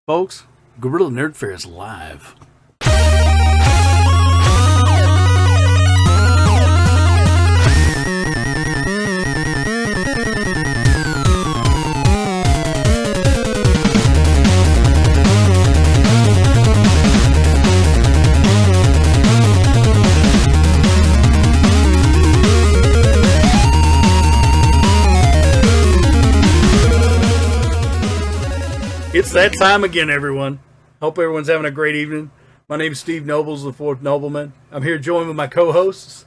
Folks, Gorilla Nerd Fair is live. It's that time again, everyone. Hope everyone's having a great evening. My name is Steve Nobles, the fourth nobleman. I'm here joined with my co-hosts.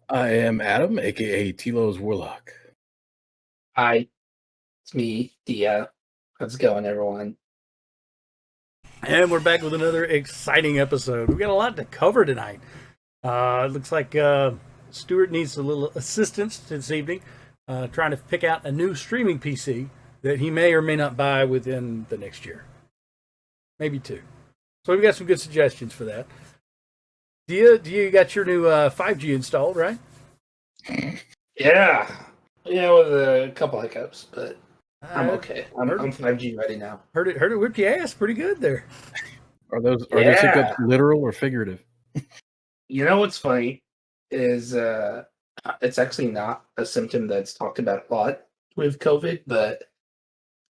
I am Adam, aka Tilo's Warlock. Hi, it's me, Dia. How's it going, everyone? And we're back with another exciting episode. We've got a lot to cover tonight. It looks like Stewart needs a little assistance this evening, trying to pick out a new streaming PC that he may or may not buy within the next year. Maybe two. So we've got some good suggestions for that. You got your new 5G installed, right? Yeah, with a couple hiccups, but I'm okay. I'm 5G ready now. Heard it whip your ass pretty good there. Are those hiccups literal or figurative? You know what's funny is it's actually not a symptom that's talked about a lot with COVID, but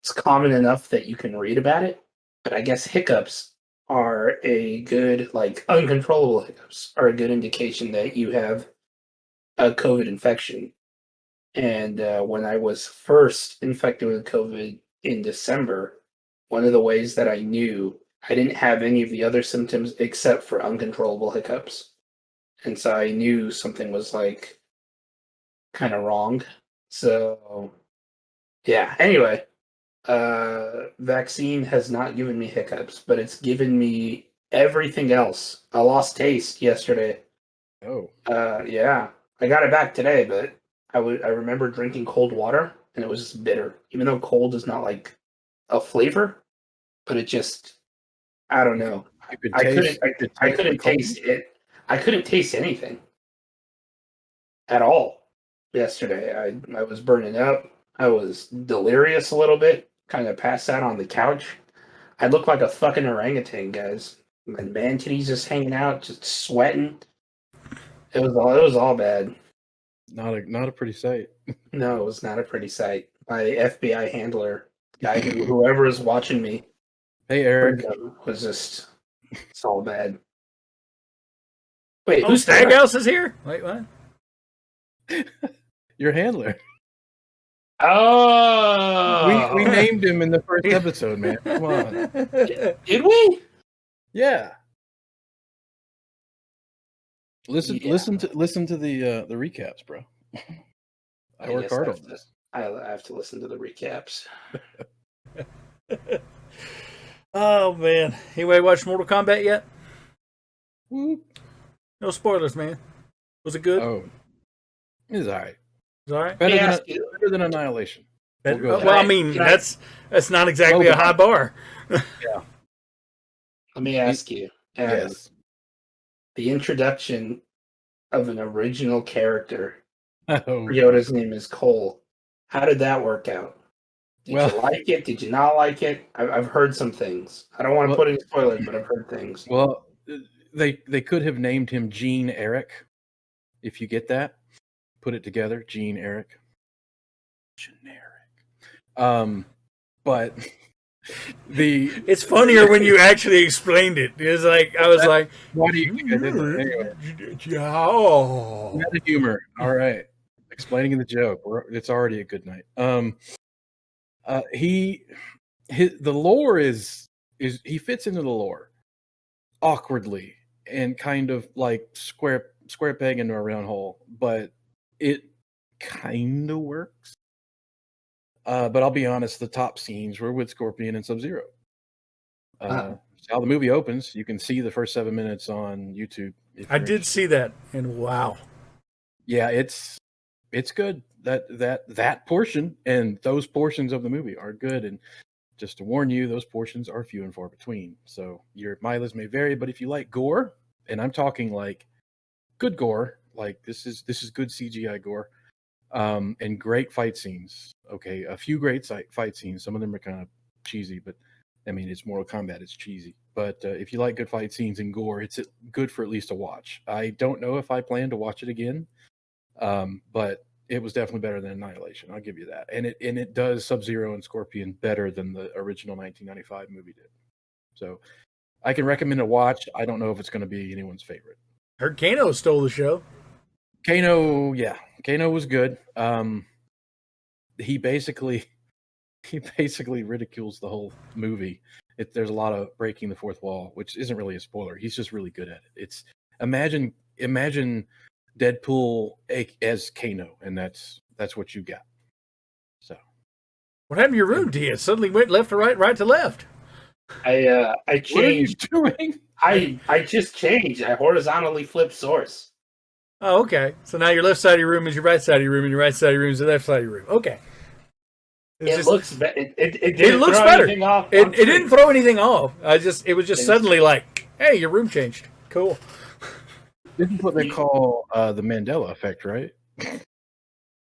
it's common enough that you can read about it. But I guess hiccups are a good, uncontrollable hiccups are a good indication that you have a COVID infection. And when I was first infected with COVID in December, one of the ways that I knew I didn't have any of the other symptoms except for uncontrollable hiccups. And so I knew something was kind of wrong. So yeah, anyway. Vaccine has not given me hiccups, but it's given me everything else. I lost taste yesterday. Oh. Yeah. I got it back today, but I remember drinking cold water and it was just bitter. Even though cold is not like a flavor, but it just, I don't know. I couldn't taste it. I couldn't taste anything at all yesterday. I was burning up. I was delirious a little bit. Kind of passed out on the couch. I look like a fucking orangutan, guys. My man titties just hanging out, just sweating. It was all bad. Not a pretty sight. No, it was not a pretty sight. My FBI handler, guy whoever is watching me, hey Eric, was just it's all bad. Wait, who's Staghouse is here? Wait, what? Your handler. Oh, we named him in the first episode, man. Come on. Did we? Yeah. Listen to the recaps, bro. I work hard on this. I have to listen to the recaps. Oh man! Anybody watch Mortal Kombat yet? Whoop. No spoilers, man. Was it good? Oh, it's all right. It's all right. Better than Annihilation. Well, I mean, that's not exactly a high bar. Yeah. Let me ask you. Yes. The introduction of an original character. Oh. Yoda's name is Cole. How did that work out? Did you like it? Did you not like it? I've heard some things. I don't want to put any spoilers, but I've heard things. Well, they could have named him Gene Eric, if you get that. Put it together, Gene Eric. Generic. But it's funnier when you actually explained it. It's like I was like, why do you think I did that? Anyway. Oh, Meta humor. All right. Explaining the joke. It's already a good night. The lore is he fits into the lore awkwardly and kind of like square peg into a round hole, but it kind of works. But I'll be honest, the top scenes were with Scorpion and Sub-Zero. How the movie opens, you can see the first 7 minutes on YouTube. I did see that, and wow. Yeah, it's good. That portion and those portions of the movie are good. And just to warn you, those portions are few and far between. So your mileage may vary, but if you like gore, and I'm talking like good gore, like this is good CGI gore, and great fight scenes. Okay, a few great fight scenes. Some of them are kind of cheesy, but I mean, it's Mortal Kombat. It's cheesy, but if you like good fight scenes and gore, it's good for at least a watch. I don't know if I plan to watch it again, but it was definitely better than Annihilation. I'll give you that. And it does Sub-Zero and Scorpion better than the original 1995 movie did. So I can recommend a watch. I don't know if it's going to be anyone's favorite. Heard Kano stole the show. Kano was good. He basically ridicules the whole movie. There's a lot of breaking the fourth wall, which isn't really a spoiler. He's just really good at it. It's imagine Deadpool as Kano, and that's what you got. So, what happened to your room, Dia? Suddenly went left to right, right to left. I changed. What are you doing? I just changed. I horizontally flipped source. Oh, okay. So now your left side of your room is your right side of your room, and your right side of your room is the left side of your room. Okay. It looks better. It looks better. It didn't throw anything off. It was just suddenly like, hey, your room changed. Cool. This is what they call the Mandela effect, right?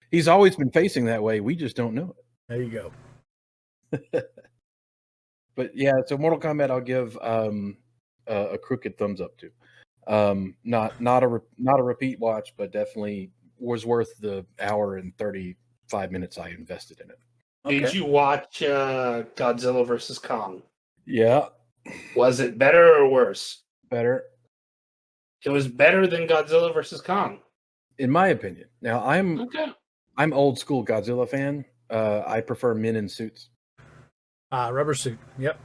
He's always been facing that way. We just don't know it. There you go. But yeah, so Mortal Kombat, I'll give a crooked thumbs up to. Not a repeat watch, but definitely was worth the hour and 35 minutes I invested in it. Okay. Did you watch Godzilla vs. Kong? Yeah. Was it better or worse? Better. It was better than Godzilla vs. Kong, in my opinion. Now I'm old school Godzilla fan. I prefer men in suits. Rubber suit. Yep.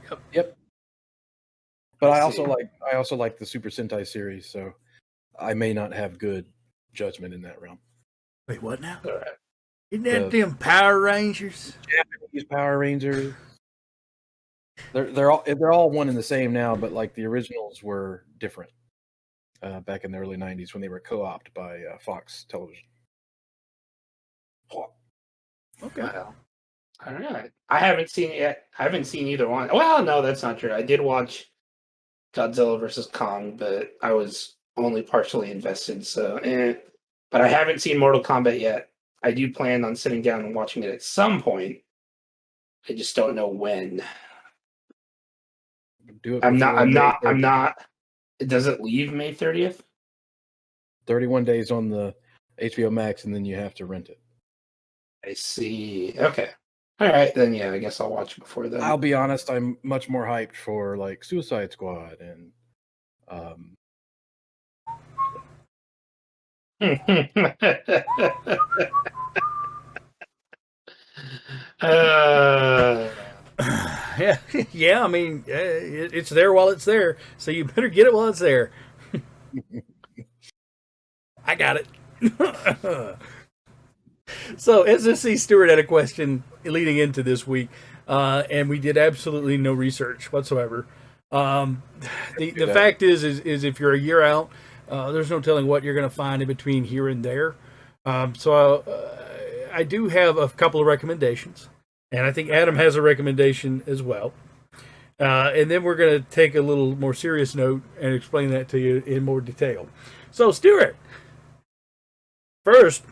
But I also like the Super Sentai series, so I may not have good judgment in that realm. Wait, what now? All right. Isn't that them Power Rangers? Japanese Power Rangers. They're all one and the same now, but like the originals were different back in the early '90s when they were co-opted by Fox Television. Okay. Well, all right. I haven't seen it yet. I haven't seen either one. Well, no, that's not true. I did watch Godzilla vs. Kong, but I was only partially invested. So, but I haven't seen Mortal Kombat yet. I do plan on sitting down and watching it at some point. I just don't know when. Do it. I'm not. Does it leave May 30th? 31 days on the HBO Max, and then you have to rent it. I see. Okay. All right, then yeah, I guess I'll watch it before then. I'll be honest, I'm much more hyped for like Suicide Squad and yeah. I mean, it's there while it's there, so you better get it while it's there. I got it. So SSC Stewart had a question leading into this week, and we did absolutely no research whatsoever. The fact is if you're a year out, there's no telling what you're going to find in between here and there. So I do have a couple of recommendations, and I think Adam has a recommendation as well. And then we're going to take a little more serious note and explain that to you in more detail. So, Stewart, first,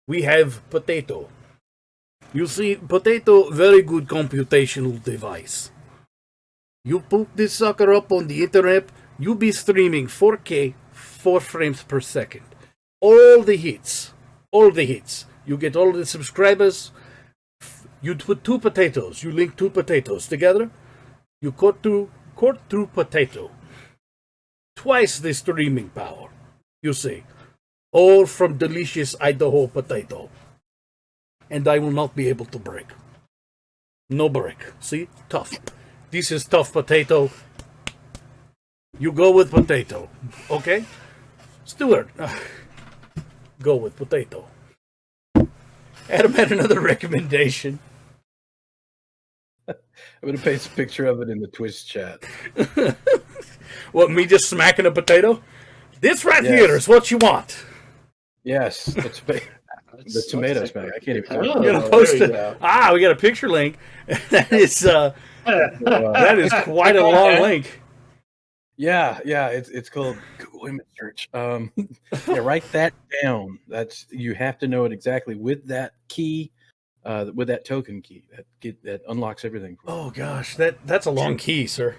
we have Potato. You see, Potato, very good computational device. You put this sucker up on the internet, you be streaming 4K, 4 frames per second. All the hits. You get all the subscribers. You put two potatoes. You link two potatoes together. You cut through potato. Twice the streaming power. You see. All from delicious Idaho potato. And I will not be able to break. No break. See? Tough. This is tough potato. You go with potato. Okay? Stewart. Go with potato. Adam had another recommendation. I'm going to paste a picture of it in the Twitch chat. What, me just smacking a potato? This right here is what you want. Yes, the tomato smack. I can't even talk I'm gonna post it. We got a picture link. That is quite a long link. Yeah, it's called Google Image Search. Write that down. You have to know it exactly with that key. with that token key that unlocks everything. For Oh gosh, that's a long key, sir.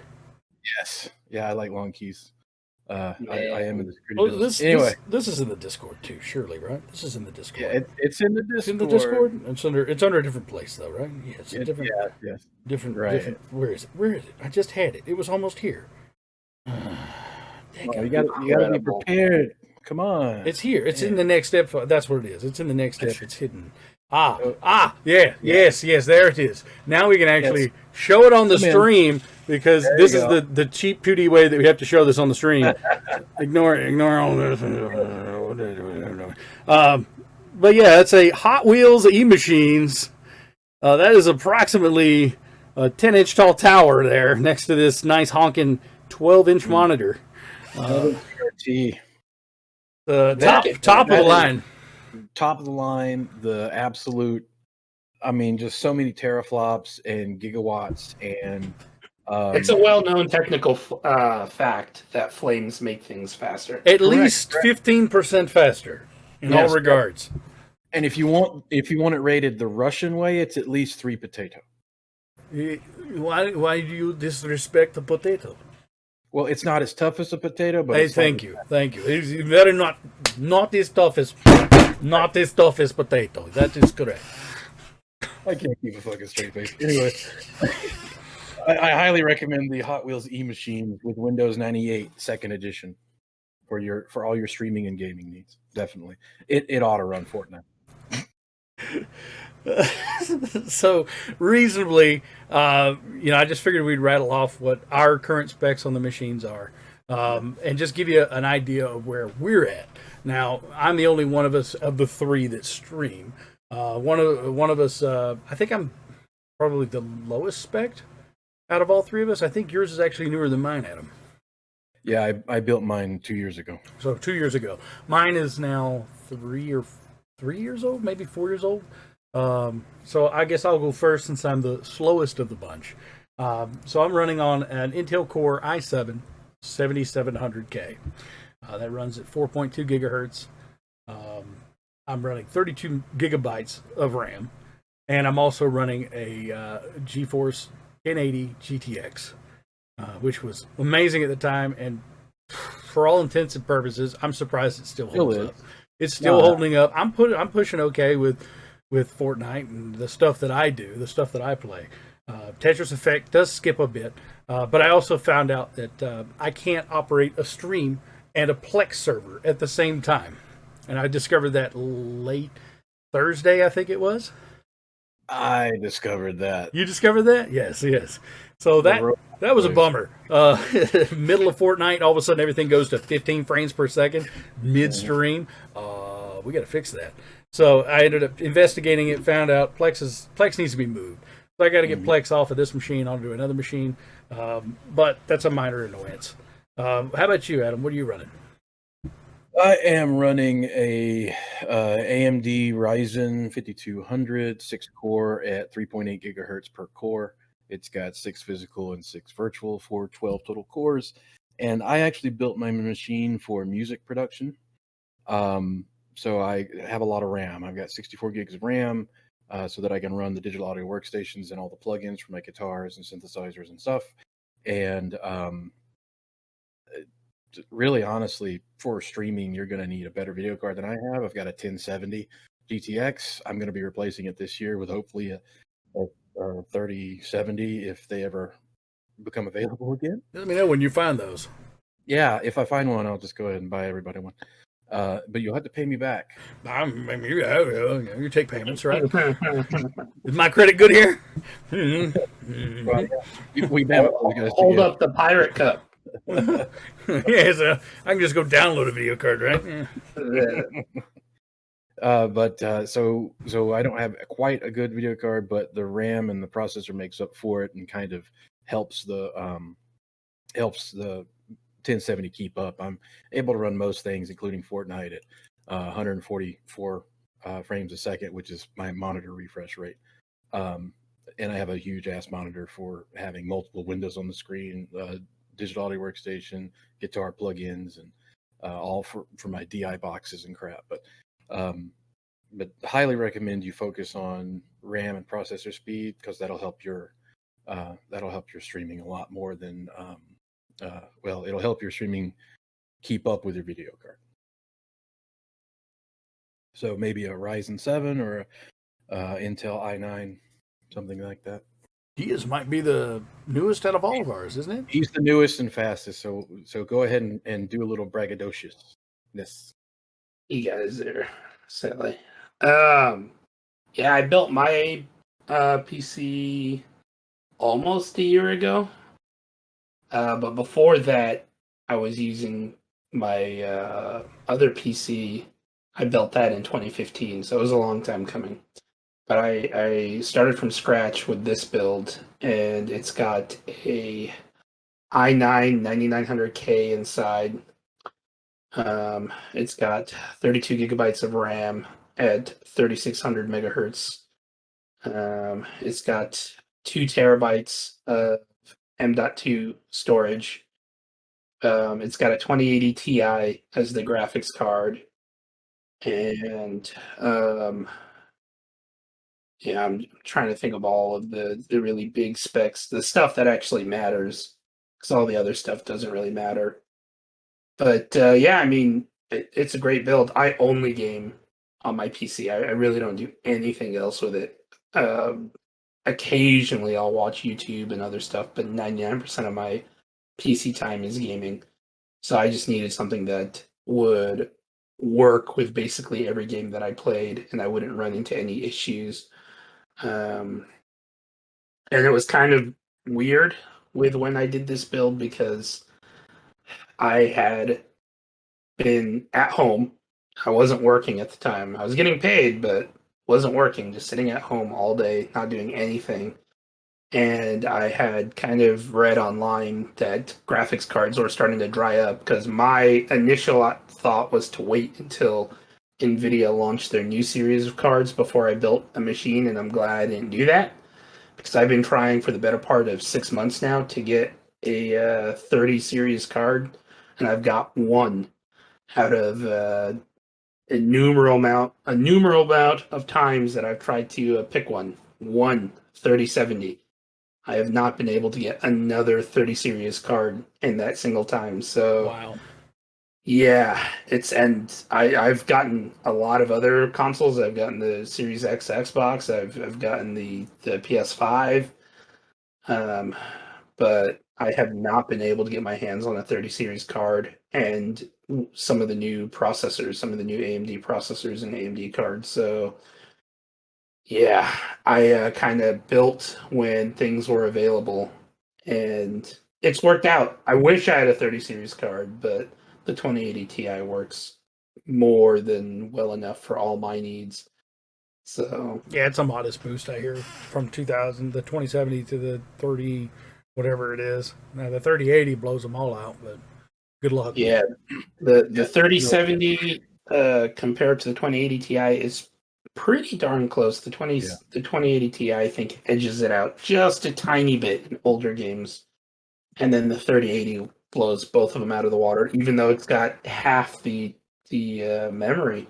Yes, yeah, I like long keys. I am in the security Oh, business. Anyway, this is in the Discord too, surely, right? This is in the Discord. yeah, it's in the Discord. It's in the Discord. It's under a different place though, right? Yeah, it's a different. Yes. Different. Where is it? Where is it? I just had it. It was almost here. You got to be prepared. Come on. It's here. It's in the next step. That's what it is. It's in the next step. It's hidden. Yes, there it is. Now we can actually show it on the stream because this is the cheap, putty way that we have to show this on the stream. ignore all this. But yeah, that's a Hot Wheels E-Machines. That is approximately a 10-inch tall tower there next to this nice honking 12-inch monitor. Top of the line. Top of the line, the absolute, I mean, just so many teraflops and gigawatts. And it's a well-known technical fact that flames make things faster. At least 15% faster in all regards. And if you want it rated the Russian way, it's at least 3 potato. Why do you disrespect the potato? Well, it's not as tough as a potato, but hey, thank you. It's very not as tough as potato. That is correct. I can't keep a fucking straight face. Anyway, I highly recommend the Hot Wheels E-Machine with Windows 98 Second Edition for all your streaming and gaming needs. Definitely, it ought to run Fortnite. So reasonably, I just figured we'd rattle off what our current specs on the machines are, and just give you an idea of where we're at. Now, I'm the only one of us of the three that stream. One of us, I think I'm probably the lowest spec out of all three of us. I think yours is actually newer than mine, Adam. Yeah, I built mine 2 years ago. So 2 years ago. Mine is now 3 years old, maybe 4 years old. So I guess I'll go first since I'm the slowest of the bunch. So I'm running on an Intel Core i7 7700K. That runs at 4.2 gigahertz. I'm running 32 gigabytes of RAM. And I'm also running a GeForce 1080 GTX, which was amazing at the time. And for all intents and purposes, I'm surprised it still holds up. It's still holding up. I'm pushing okay with Fortnite and the stuff that I do, the stuff that I play. Tetris Effect does skip a bit, but I also found out that I can't operate a stream and a Plex server at the same time. And I discovered that late Thursday, I think it was. I discovered that. You discovered that? Yes. So that was a bummer. Middle of Fortnite, all of a sudden everything goes to 15 frames per second midstream. We got to fix that. So I ended up investigating it, found out Plex needs to be moved. So I got to get Plex off of this machine onto another machine. But that's a minor annoyance. How about you, Adam? What are you running? I am running a AMD Ryzen 5200 6-core at 3.8 gigahertz per core. It's got 6 physical and 6 virtual for 12 total cores. And I actually built my machine for music production. So I have a lot of RAM. I've got 64 gigs of RAM so that I can run the digital audio workstations and all the plugins for my guitars and synthesizers and stuff. And really, honestly, for streaming, you're going to need a better video card than I have. I've got a 1070 GTX. I'm going to be replacing it this year with hopefully a 3070 if they ever become available again. Let me know when you find those. Yeah, if I find one, I'll just go ahead and buy everybody one. But you'll have to pay me back. You take payments, right? Is my credit good here? Well, yeah. We hold up the pirate cup. Yeah, so I can just go download a video card, right? Yeah. So I don't have quite a good video card, but the RAM and the processor makes up for it and kind of helps the 1070 keep up. I'm able to run most things, including Fortnite, at 144 frames a second, which is my monitor refresh rate. And I have a huge ass monitor for having multiple windows on the screen, digital audio workstation, guitar plugins, and all for my DI boxes and crap. But but highly recommend you focus on RAM and processor speed because that'll help your streaming a lot more than well, it'll help your streaming keep up with your video card. So maybe a Ryzen 7 or Intel i9, something like that. Diaz might be the newest out of all of ours, isn't it? He's the newest and fastest, so go ahead and do a little braggadociousness. You guys are silly. Yeah, I built my PC almost a year ago. But before that, I was using my other PC. I built that in 2015, so it was a long time coming. But I started from scratch with this build, and it's got a i9 9900K inside. It's got 32 gigabytes of RAM at 3600 megahertz. It's got 2 terabytes of M.2 storage. It's got a 2080 Ti as the graphics card. And yeah, I'm trying to think of all of the really big specs, the stuff that actually matters, because all the other stuff doesn't really matter. But yeah, I mean, it's a great build. I only game on my PC. I really don't do anything else with it. Occasionally, I'll watch YouTube and other stuff, but 99% of my PC time is gaming. So I just needed something that would work with basically every game that I played, and I wouldn't run into any issues. And it was kind of weird with when I did this build because I had been at home. I wasn't working at the time. I was getting paid, but wasn't working, just sitting at home all day, not doing anything. And I had kind of read online that graphics cards were starting to dry up because my initial thought was to wait until NVIDIA launched their new series of cards before I built a machine, and I'm glad I didn't do that because I've been trying for the better part of 6 months now to get a 30 series card, and I've got one out of a numerable amount of times that I've tried to pick one 3070. I have not been able to get another 30 series card in that single time. So Wow. yeah, and I've gotten a lot of other consoles. I've gotten the Series X Xbox. I've gotten the PS5. But I have not been able to get my hands on a 30 series card and some of the new processors, some of the new AMD processors and AMD cards. So yeah, I kind of built when things were available, and it's worked out. I wish I had a 30 series card, but the 2080 Ti works more than well enough for all my needs. So Yeah, it's a modest boost, I hear, from 2000, the 2070 to the 30, whatever it is. Now, the 3080 blows them all out, but good luck. yeah, the 3070 compared to the 2080 Ti is pretty darn close. The 2080 Ti I think edges it out just a tiny bit in older games, and then the 3080 blows both of them out of the water, even though it's got half the memory.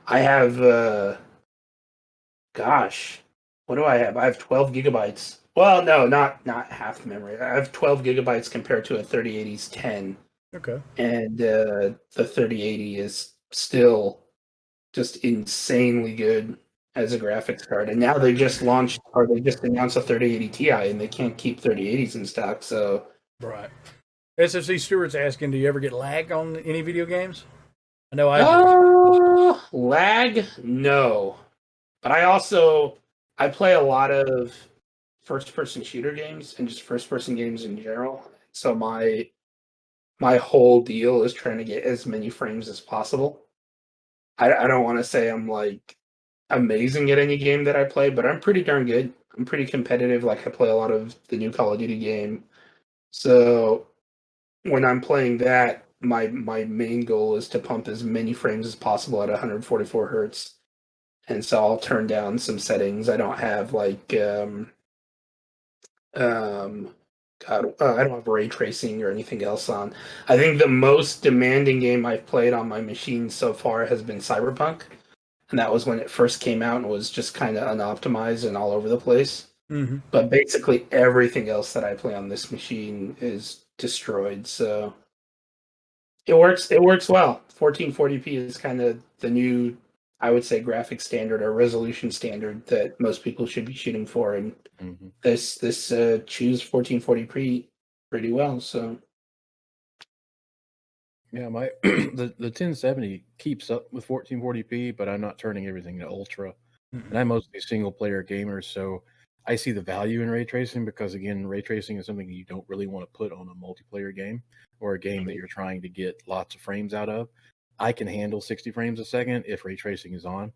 I have gosh, what do I have? I have 12 gigabytes. Well, no, not half the memory. I have 12 gigabytes compared to a 3080's 10. Okay. And the 3080 is still just insanely good as a graphics card. And now they just announced a 3080 Ti, and they can't keep 3080s in stock. So Right. SFC Stewart's asking, do you ever get lag on any video games? I know I do. Lag, no. But I play a lot of first-person shooter games and just first-person games in general. So my whole deal is trying to get as many frames as possible. I don't want to say I'm like amazing at any game that I play, but I'm pretty darn good. I'm pretty competitive. Like I play a lot of the new Call of Duty game. So when I'm playing that, my main goal is to pump as many frames as possible at 144 hertz. And so I'll turn down some settings. I don't have like I don't have ray tracing or anything else on. I think the most demanding game I've played on my machine so far has been Cyberpunk, and that was when it first came out and was just kind of unoptimized and all over the place. Mm-hmm. But basically everything else that I play on this machine is destroyed. So it works. It works well. 1440p is kind of the new, I would say, graphic standard or resolution standard that most people should be shooting for, and this choose 1440p pretty well. So yeah, my the 1070 keeps up with 1440p, but I'm not turning everything to ultra. And I'm mostly single player gamer, so I see the value in ray tracing because again, ray tracing is something you don't really want to put on a multiplayer game or a game that you're trying to get lots of frames out of. I can handle 60 frames a second if ray tracing is on,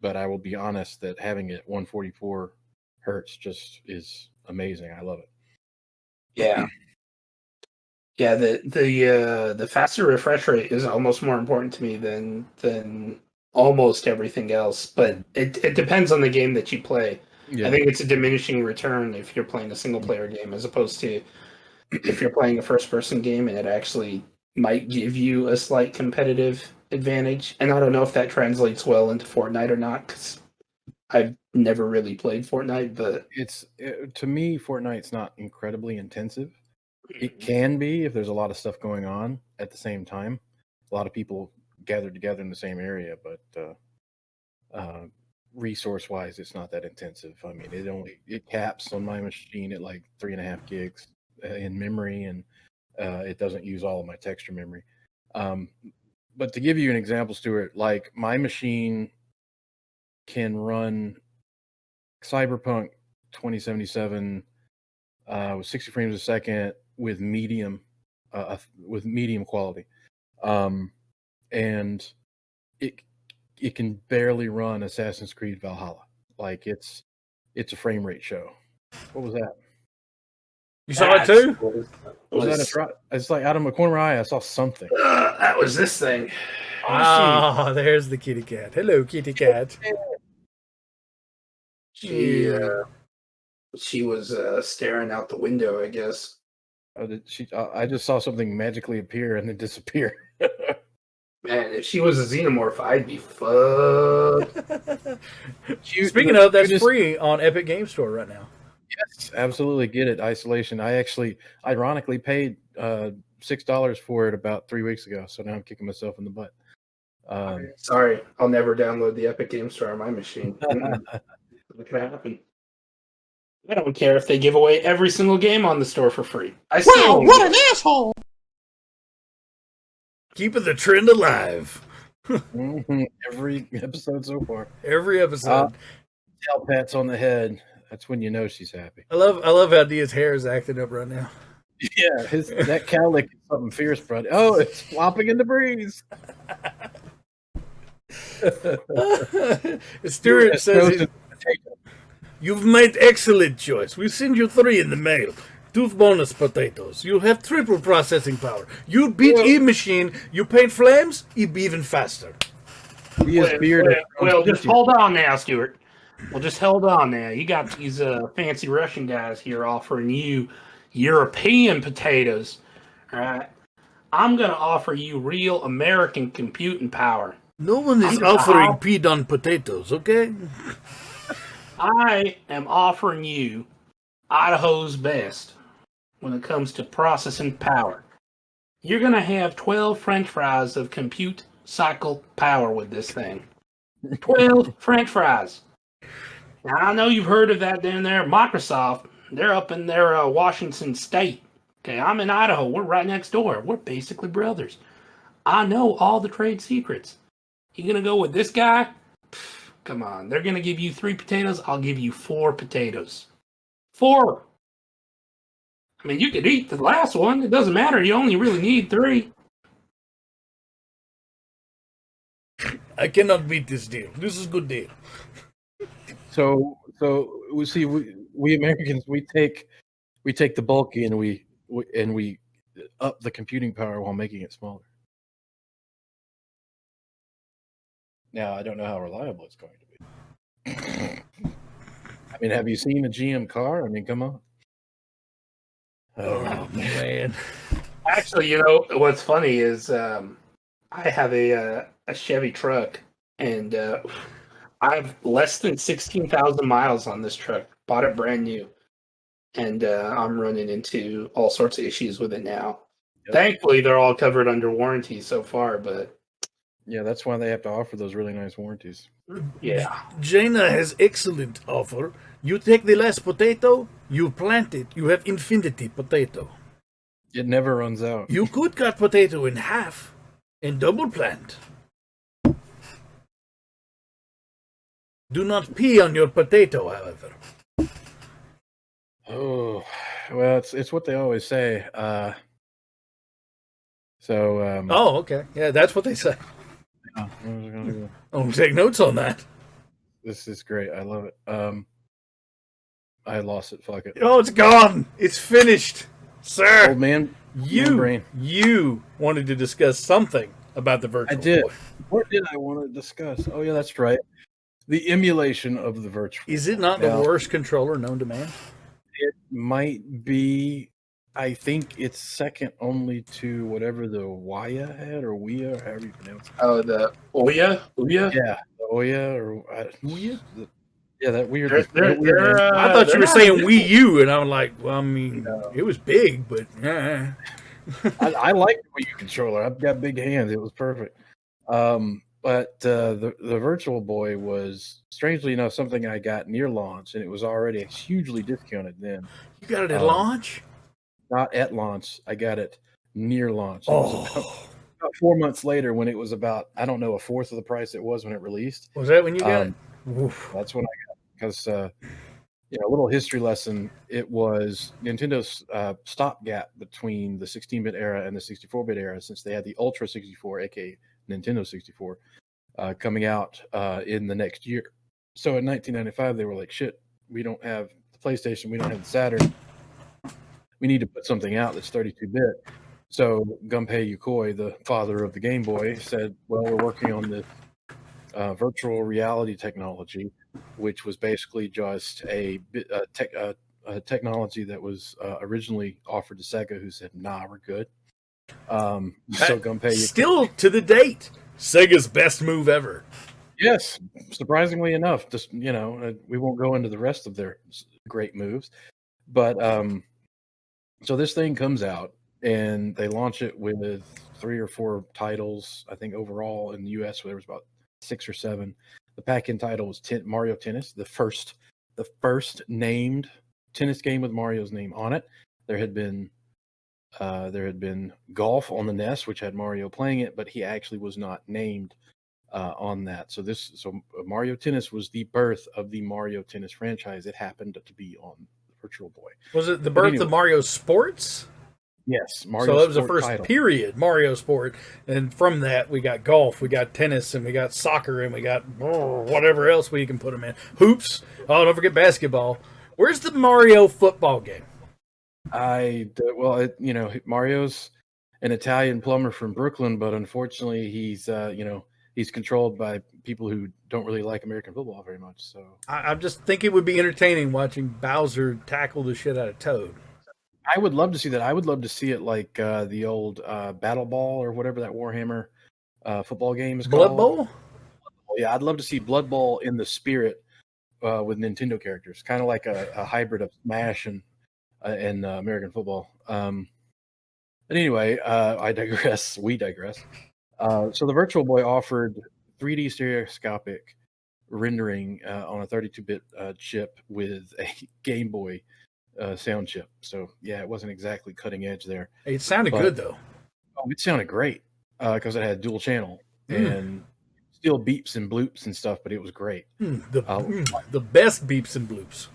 but I will be honest that having it 144 hertz just is amazing. I love it. yeah, yeah. The faster refresh rate is almost more important to me than almost everything else. But it depends on the game that you play. Yeah. I think it's a diminishing return if you're playing a single player game as opposed to if you're playing a first person game, and it actually might give you a slight competitive advantage. And I don't know if that translates well into Fortnite or not, because I've never really played Fortnite, but to me, Fortnite's not incredibly intensive. It can be if there's a lot of stuff going on at the same time. A lot of people gathered together in the same area, but resource-wise, it's not that intensive. I mean, it caps on my machine at like 3.5 gigs in memory, and it doesn't use all of my texture memory. But to give you an example, Stuart, like my machine can run Cyberpunk 2077 with 60 frames a second with medium quality, and it can barely run Assassin's Creed Valhalla. Like it's a frame rate show. What was that? You saw it too? Was that a try? It's like out of my corner of my eye, I saw something. That was this thing. Oh, there's the kitty cat. Hello, kitty cat. She was staring out the window, I guess. I just saw something magically appear and then disappear. Man, if she was a xenomorph, I'd be fucked. Speaking of, that's free on Epic Game Store right now. Yes, absolutely. Get it. Isolation. I actually, ironically, paid $6 for it about 3 weeks ago. So now I'm kicking myself in the butt. Sorry, I'll never download the Epic Game Store on my machine. What could happen? I don't care if they give away every single game on the store for free. Wow, what an asshole! Keeping the trend alive. Every episode so far. Every episode. Tail pats on the head. That's when you know she's happy. I love how Dia's hair is acting up right now. Yeah, that cowlick is something fierce, bro. Oh, it's flopping in the breeze. Stewart says you've made excellent choice. We'll send you 3 in the mail. 2 bonus potatoes. You have triple processing power. You beat E-Machine. You paint flames. You be even faster. Well, just hold on now, Stewart. Well, just hold on now. You got these fancy Russian guys here offering you European potatoes. All right. I'm going to offer you real American computing power. No one is offering peed-on potatoes, okay? I am offering you Idaho's best when it comes to processing power. You're going to have 12 French fries of compute cycle power with this thing. 12 French fries. Now, I know you've heard of that down there. Microsoft, they're up in their Washington state. Okay, I'm in Idaho. We're right next door. We're basically brothers. I know all the trade secrets. You going to go with this guy? Pfft, come on. They're going to give you 3 potatoes. I'll give you 4 potatoes. 4. I mean, you could eat the last one. It doesn't matter. You only really need 3. I cannot beat this deal. This is a good deal. So we see we Americans we take the bulky and we up the computing power while making it smaller. Now I don't know how reliable it's going to be. I mean, have you seen a GM car? I mean, come on. Oh man! Actually, you know what's funny is I have a Chevy truck and I have less than 16,000 miles on this truck. Bought it brand new, and I'm running into all sorts of issues with it now. Yep. Thankfully, they're all covered under warranty so far, but Yeah, that's why they have to offer those really nice warranties. yeah. Jaina has excellent offer. You take the last potato, you plant it, you have infinity potato. It never runs out. You could cut potato in half and double plant. Do not pee on your potato, however. Oh, well, it's what they always say. Oh, okay. Yeah, that's what they say. what was I gonna do? I'll take notes on that. This is great. I love it. I lost it. Fuck it. Oh, it's gone. It's finished. Sir, Old man brain. you wanted to discuss something about the virtual I did. boy. What did I want to discuss? Oh yeah, that's right. The emulation of the virtual. Is it not the worst controller known to man? It might be. I think it's second only to whatever the Waya had or Ouya, however you pronounce it. Oh, the Ouya? Yeah, the Ouya or Ouya? Yeah, that weird. I thought you were saying Wii U, and I'm like, well, I mean, it was big, but I like the Wii U controller. I've got big hands. It was perfect. But the Virtual Boy was, strangely enough, something I got near launch, and it was already hugely discounted then. You got it at launch? Not at launch. I got it near launch. It Oh. was about 4 months later when it was about, I don't know, a fourth of the price it was when it released. Was that when you got it? Oof. That's when I got it. Because, a little history lesson. It was Nintendo's stopgap between the 16-bit era and the 64-bit era, since they had the Ultra 64, aka Nintendo 64, coming out in the next year. So in 1995, they were like, shit, we don't have the PlayStation, we don't have the Saturn. We need to put something out that's 32-bit. So Gunpei Yokoi, the father of the Game Boy, said, well, we're working on this virtual reality technology, which was basically just a technology that was originally offered to Sega, who said, nah, we're good. So Gunpei Still to the date, Sega's best move ever. Yes, surprisingly enough. Just we won't go into the rest of their great moves, but so this thing comes out and they launch it with 3 or 4 titles. I think overall in the U.S. there was about 6 or 7. The pack-in title was Mario Tennis, the first named tennis game with Mario's name on it. There had been Golf on the NES, which had Mario playing it, but he actually was not named on that. So Mario Tennis was the birth of the Mario Tennis franchise. It happened to be on the Virtual Boy. Was it the birth of Mario Sports? Yes, Mario. So that was the Sport first title. period, Mario Sport, and from that we got golf, we got tennis, and we got soccer, and we got whatever else we can put them in. Hoops. Oh, don't forget basketball. Where's the Mario football game? Mario's an Italian plumber from Brooklyn, but unfortunately he's controlled by people who don't really like American football very much. So I just think it would be entertaining watching Bowser tackle the shit out of Toad. I would love to see that. I would love to see it like the old Battle Ball or whatever that Warhammer football game is Blood called. Bowl? Yeah, I'd love to see Blood Bowl in the spirit with Nintendo characters, kind of like a hybrid of Smash and American football. But anyway, I digress. We digress. So the Virtual Boy offered 3D stereoscopic rendering on a 32-bit chip with a Game Boy sound chip. So yeah, it wasn't exactly cutting edge there. It sounded good though. Oh, it sounded great because it had dual channel and still beeps and bloops and stuff, but it was great. The best beeps and bloops.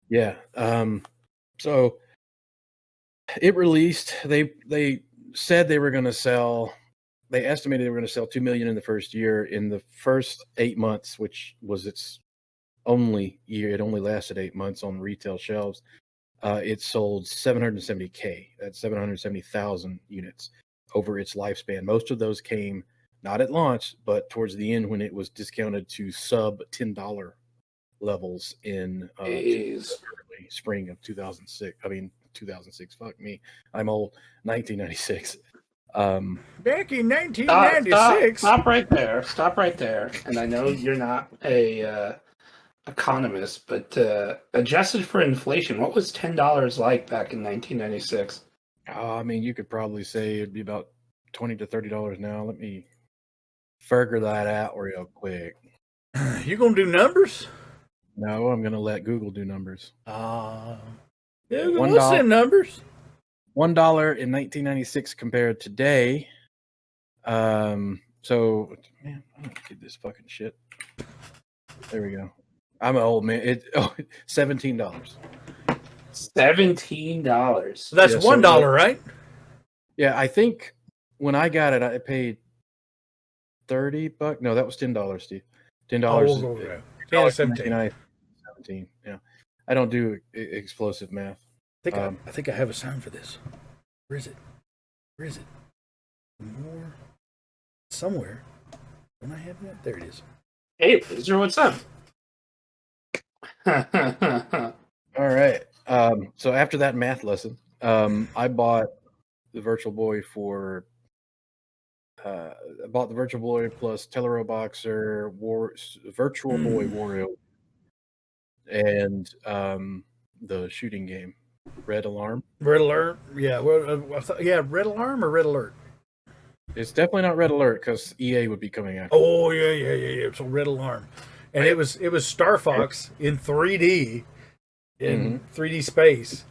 Yeah. So it released. They said they were going to sell. They estimated they were going to sell 2 million in the first year. In the first 8 months, which was its only year, it only lasted 8 months on retail shelves. It sold 770K. That's 770,000 units over its lifespan. Most of those came not at launch, but towards the end when it was discounted to sub $10 levels in early spring of 2006. 2006. Fuck me, I'm old. 1996. Back in Stop, 1996. stop right there. Stop right there. And I know you're not a economist, but adjusted for inflation, what was $10 like back in 1996? I mean, you could probably say it'd be about $20 to $30 now. Let me figure that out real quick. You gonna do numbers? No, I'm gonna let Google do numbers. Yeah, $1. what's them numbers? $1 in 1996 compared to today. So man, I don't get this fucking shit. There we go. I'm an old man. $17. $17. So that's Yeah, $1, right? Yeah, I think when I got it, I paid $30. No, that was $10, Steve. $10. Oh, okay. Yeah, 17. 17. Yeah, I don't do explosive math. I think I have a sound for this. Where is it? Where is it? More somewhere. Don't I have that? There it is. Hey, Loser, what's up? All right. So after that math lesson, I bought the Virtual Boy for. I bought the Virtual Boy plus Tellero Boxer, Virtual Boy Wario, and the shooting game, Red Alarm. Red Alert. Yeah. Well, Red Alarm or Red Alert? It's definitely not Red Alert because EA would be coming after. Oh yeah. So Red Alarm, and it was Star Fox in 3D, in 3D space.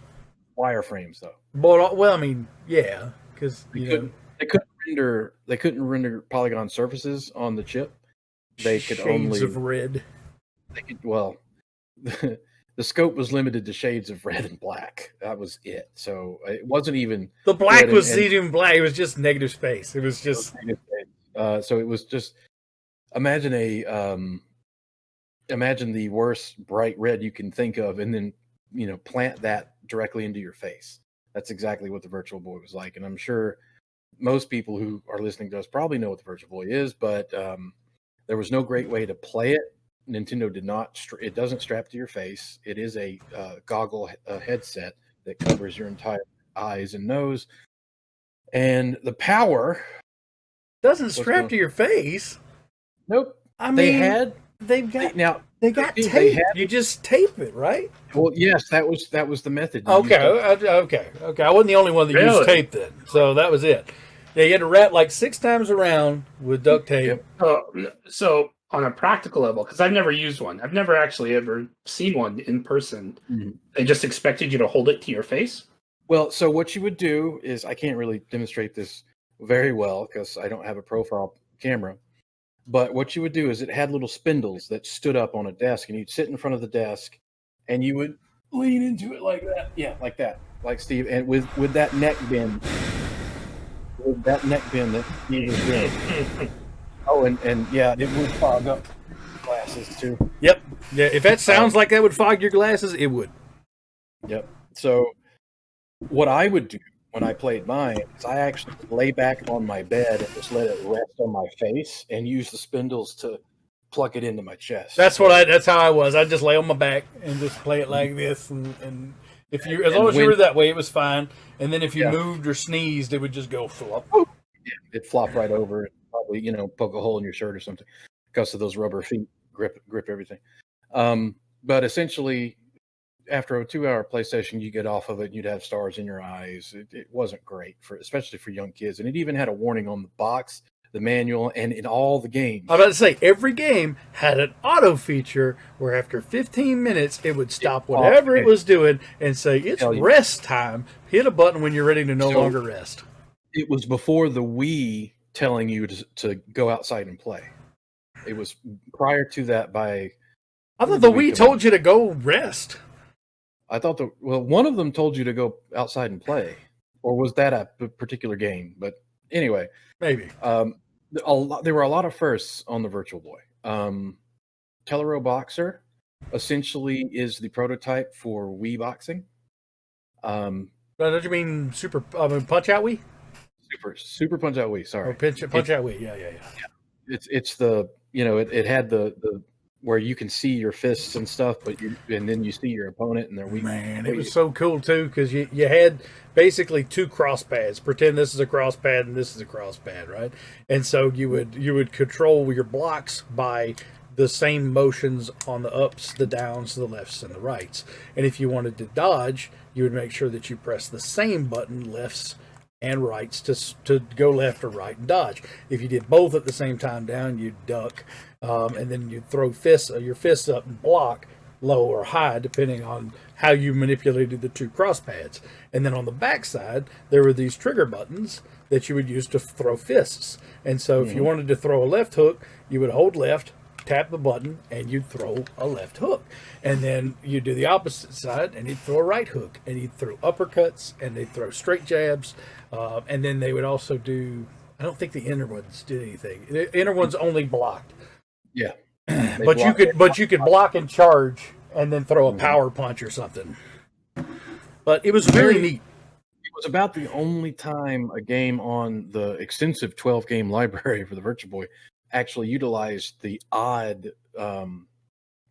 Wireframes though. But well, I mean, yeah, because they couldn't render polygon surfaces on the chip. They could shades of red. The scope was limited to shades of red and black. That was it. So it wasn't even the black was even black. It was just negative space. It was just so it was just imagine the worst bright red you can think of, and then plant that directly into your face. That's exactly what the Virtual Boy was like, and I'm sure most people who are listening to us probably know what the Virtual Boy is, but there was no great way to play it. Nintendo did not. It doesn't strap to your face. It is a goggle headset that covers your entire eyes and nose, and the power doesn't strap to your face. Nope. I mean, they got tape. You just tape it, right? Well, yes, that was the method. Okay. I wasn't the only one that used tape then, so that was it. Yeah, you had to wrap like 6 times around with duct tape. Yep. So on a practical level, because I've never used one, I've never actually ever seen one in person. Mm-hmm. They just expected you to hold it to your face. Well, so what you would do is, I can't really demonstrate this very well because I don't have a profile camera. But what you would do is it had little spindles that stood up on a desk, and you'd sit in front of the desk, and you would lean into it like that. Yeah, like that, like Steve, and with that neck bend. With that neck bend that he was doing. Oh, and yeah, it would fog up glasses too. Yep. Yeah, if that sounds like that would fog your glasses, it would. Yep. So what I would do when I played mine is I actually lay back on my bed and just let it rest on my face and use the spindles to plug it into my chest. That's how I was. I'd just lay on my back and just play it like this, and if you, as long as you were that way, it was fine. And then if you moved or sneezed, it would just go flop. Yeah, it'd flop right over and probably, poke a hole in your shirt or something because of those rubber feet grip everything. But essentially, after a 2-hour play session, you get off of it and you'd have stars in your eyes. It wasn't great, especially for young kids. And it even had a warning on the box, the manual, and in all the games. I was about to say, every game had an auto feature where after 15 minutes, it would stop whatever it was doing and say, it's rest time. Hit a button when you're ready to no longer rest. It was before the Wii telling you to go outside and play. It was prior to that I thought the Wii told you to go rest. I thought one of them told you to go outside and play. Or was that a particular game? But anyway. Maybe. There were a lot of firsts on the Virtual Boy. Tellero Boxer essentially is the prototype for Wii boxing. Don't you mean Punch Out Wii? Super Punch Out Wii. Sorry, Punch Out Wii. Yeah. It's the it had the where you can see your fists and stuff, and then you see your opponent and they're weak. Man, it was so cool too because you had basically two cross pads. Pretend this is a cross pad and this is a cross pad, right? And so you would control your blocks by the same motions on the ups, the downs, the lefts, and the rights. And if you wanted to dodge, you would make sure that you press the same button, lefts and rights, to go left or right and dodge. If you did both at the same time down, you'd duck, and then you'd throw your fists up and block low or high, depending on how you manipulated the two cross pads. And then on the back side, there were these trigger buttons that you would use to throw fists. And so if you wanted to throw a left hook, you would hold left, tap the button, and you'd throw a left hook. And then you do the opposite side, and you'd throw a right hook, and you'd throw uppercuts, and they'd throw straight jabs. And then they would also do, I don't think the inner ones did anything. The inner ones only blocked. Yeah. But you could block and charge and then throw a power punch or something. But it was really neat. It was about the only time a game on the extensive 12-game library for the Virtual Boy actually utilized the odd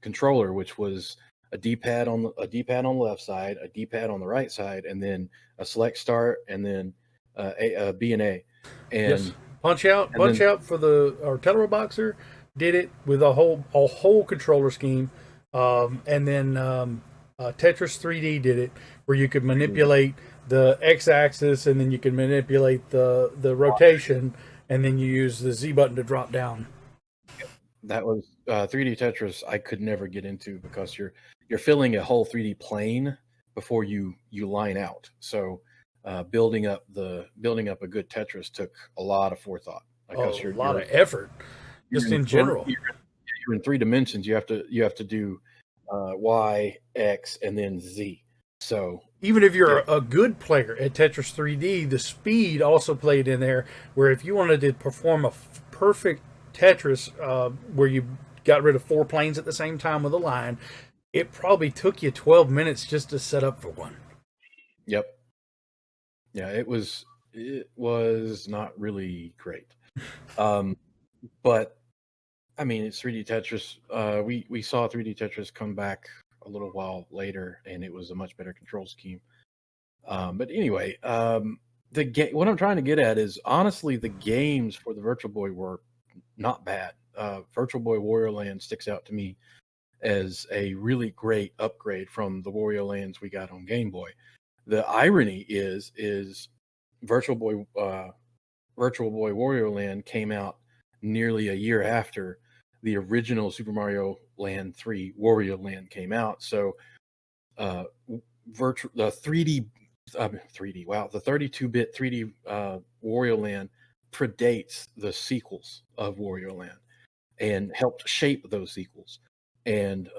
controller, which was a D-pad on the left side, a D-pad on the right side, and then a select start, and then a B and A. And yes. Punch out for the Artillery Boxer did it with a whole controller scheme, and then Tetris 3D did it where you could manipulate the X-axis, and then you could manipulate the rotation, and then you use the Z button to drop down. That was 3D Tetris. I could never get into because you're filling a whole 3D plane before you line out. So building up a good Tetris took a lot of forethought. Because a lot of effort, just in general. You're in 3 dimensions. You have to do Y, X, and then Z. So even if you're a good player at Tetris 3D, the speed also played in there. Where if you wanted to perform a perfect Tetris, where you got rid of 4 planes at the same time with a line, it probably took you 12 minutes just to set up for one. Yep. Yeah, it was not really great. But I mean, it's 3D Tetris. We saw 3D Tetris come back a little while later, and it was a much better control scheme. But anyway, what I'm trying to get at is, honestly, the games for the Virtual Boy were not bad. Virtual Boy Wario Land sticks out to me as a really great upgrade from the Wario Lands we got on Game Boy. The irony is Virtual Boy Wario Land came out nearly a year after the original Super Mario Land 3 Wario Land came out. So the 32-bit 3D Wario Land predates the sequels of Wario Land and helped shape those sequels. And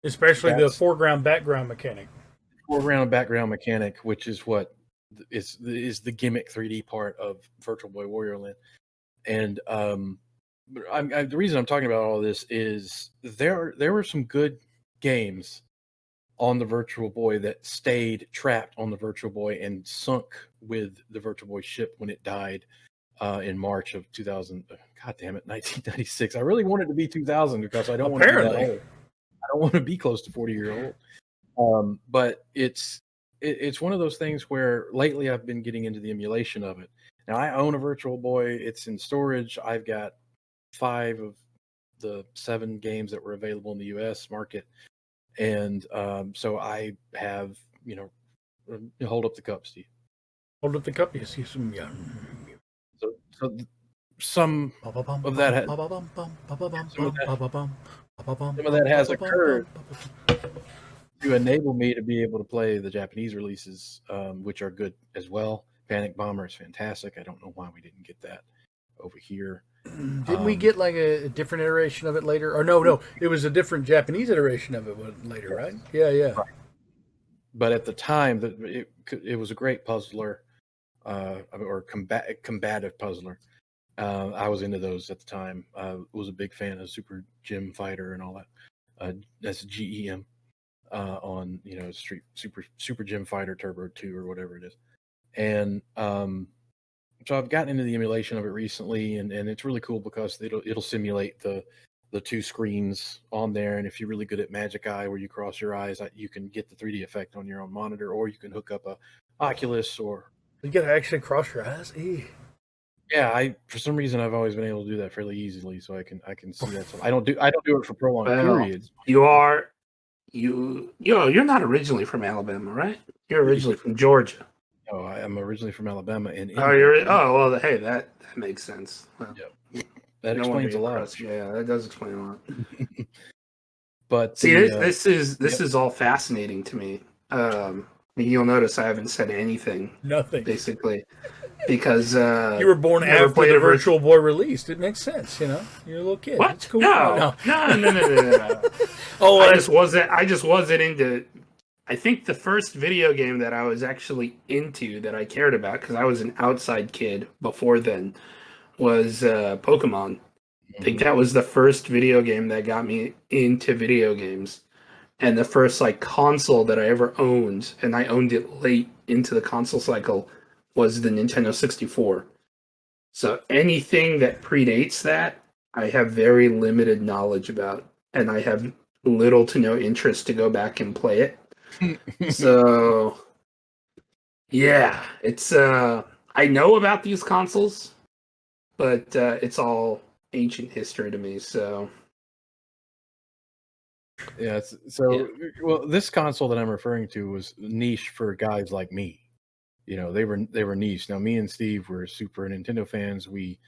especially the foreground background mechanic. Foreground background mechanic, which is what is the gimmick 3D part of Virtual Boy Wario Land. And the reason I'm talking about all this is there were some good games on the Virtual Boy that stayed trapped on the Virtual Boy and sunk with the Virtual Boy ship when it died in March of 2000. God damn it, 1996. I really wanted to be 2000 because I don't want to be that old. I don't want to be close to 40-year-old. But it's one of those things where lately I've been getting into the emulation of it. Now I own a Virtual Boy. It's in storage. I've got 5 of the 7 games that were available in the U.S. market. And so I have, hold up the cup, Steve. Hold up the cup. You see some. Yeah. So some of that has occurred to enable me to be able to play the Japanese releases, which are good as well. Panic Bomber is fantastic. I don't know why we didn't get that over here. Didn't we get like a different iteration of it later? Or no, it was a different Japanese iteration of it later, right? Yeah. Right. But at the time, it was a great puzzler, or combative puzzler. I was into those at the time. Was a big fan of Super Gem Fighter and all that. That's GEM on Street Super Gem Fighter Turbo 2 or whatever it is. And so I've gotten into the emulation of it recently, and it's really cool because it'll simulate the the two screens on there, and if you're really good at Magic Eye, where you cross your eyes, you can get the 3D effect on your own monitor, or you can hook up a Oculus or. You gotta actually cross your eyes. Yeah, for some reason I've always been able to do that fairly easily, so I can see that. So I don't do it for prolonged periods. You're not originally from Alabama, right? You're originally from Georgia. No, I'm originally from Alabama, and hey, that makes sense. Well, that explains a lot. Yeah, that does explain a lot. But see, this is all fascinating to me. You'll notice I haven't said anything. Nothing, basically, because you were born after the Virtual Boy released. It makes sense, You're a little kid. What? It's cool. No. Oh, I just wasn't into. I think the first video game that I was actually into that I cared about, because I was an outside kid before then, was Pokemon. I think that was the first video game that got me into video games. And the first console that I ever owned, and I owned it late into the console cycle, was the Nintendo 64. So anything that predates that, I have very limited knowledge about, and I have little to no interest to go back and play it. So, yeah, it's I know about these consoles, but it's all ancient history to me. So, yeah. Well, this console that I'm referring to was niche for guys like me. They were niche. Now, me and Steve were Super Nintendo fans. We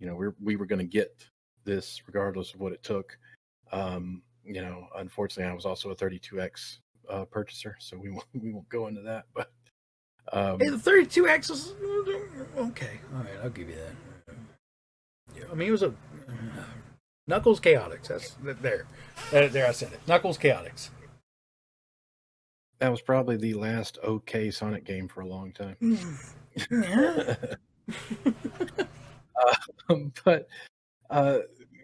were going to get this regardless of what it took. Unfortunately, I was also a 32X purchaser, so we won't go into that. But hey, the 32X is okay. All right, I'll give you that. Yeah, I mean, it was a Knuckles Chaotix. That's there. I said it. Knuckles Chaotix. That was probably the last okay Sonic game for a long time. But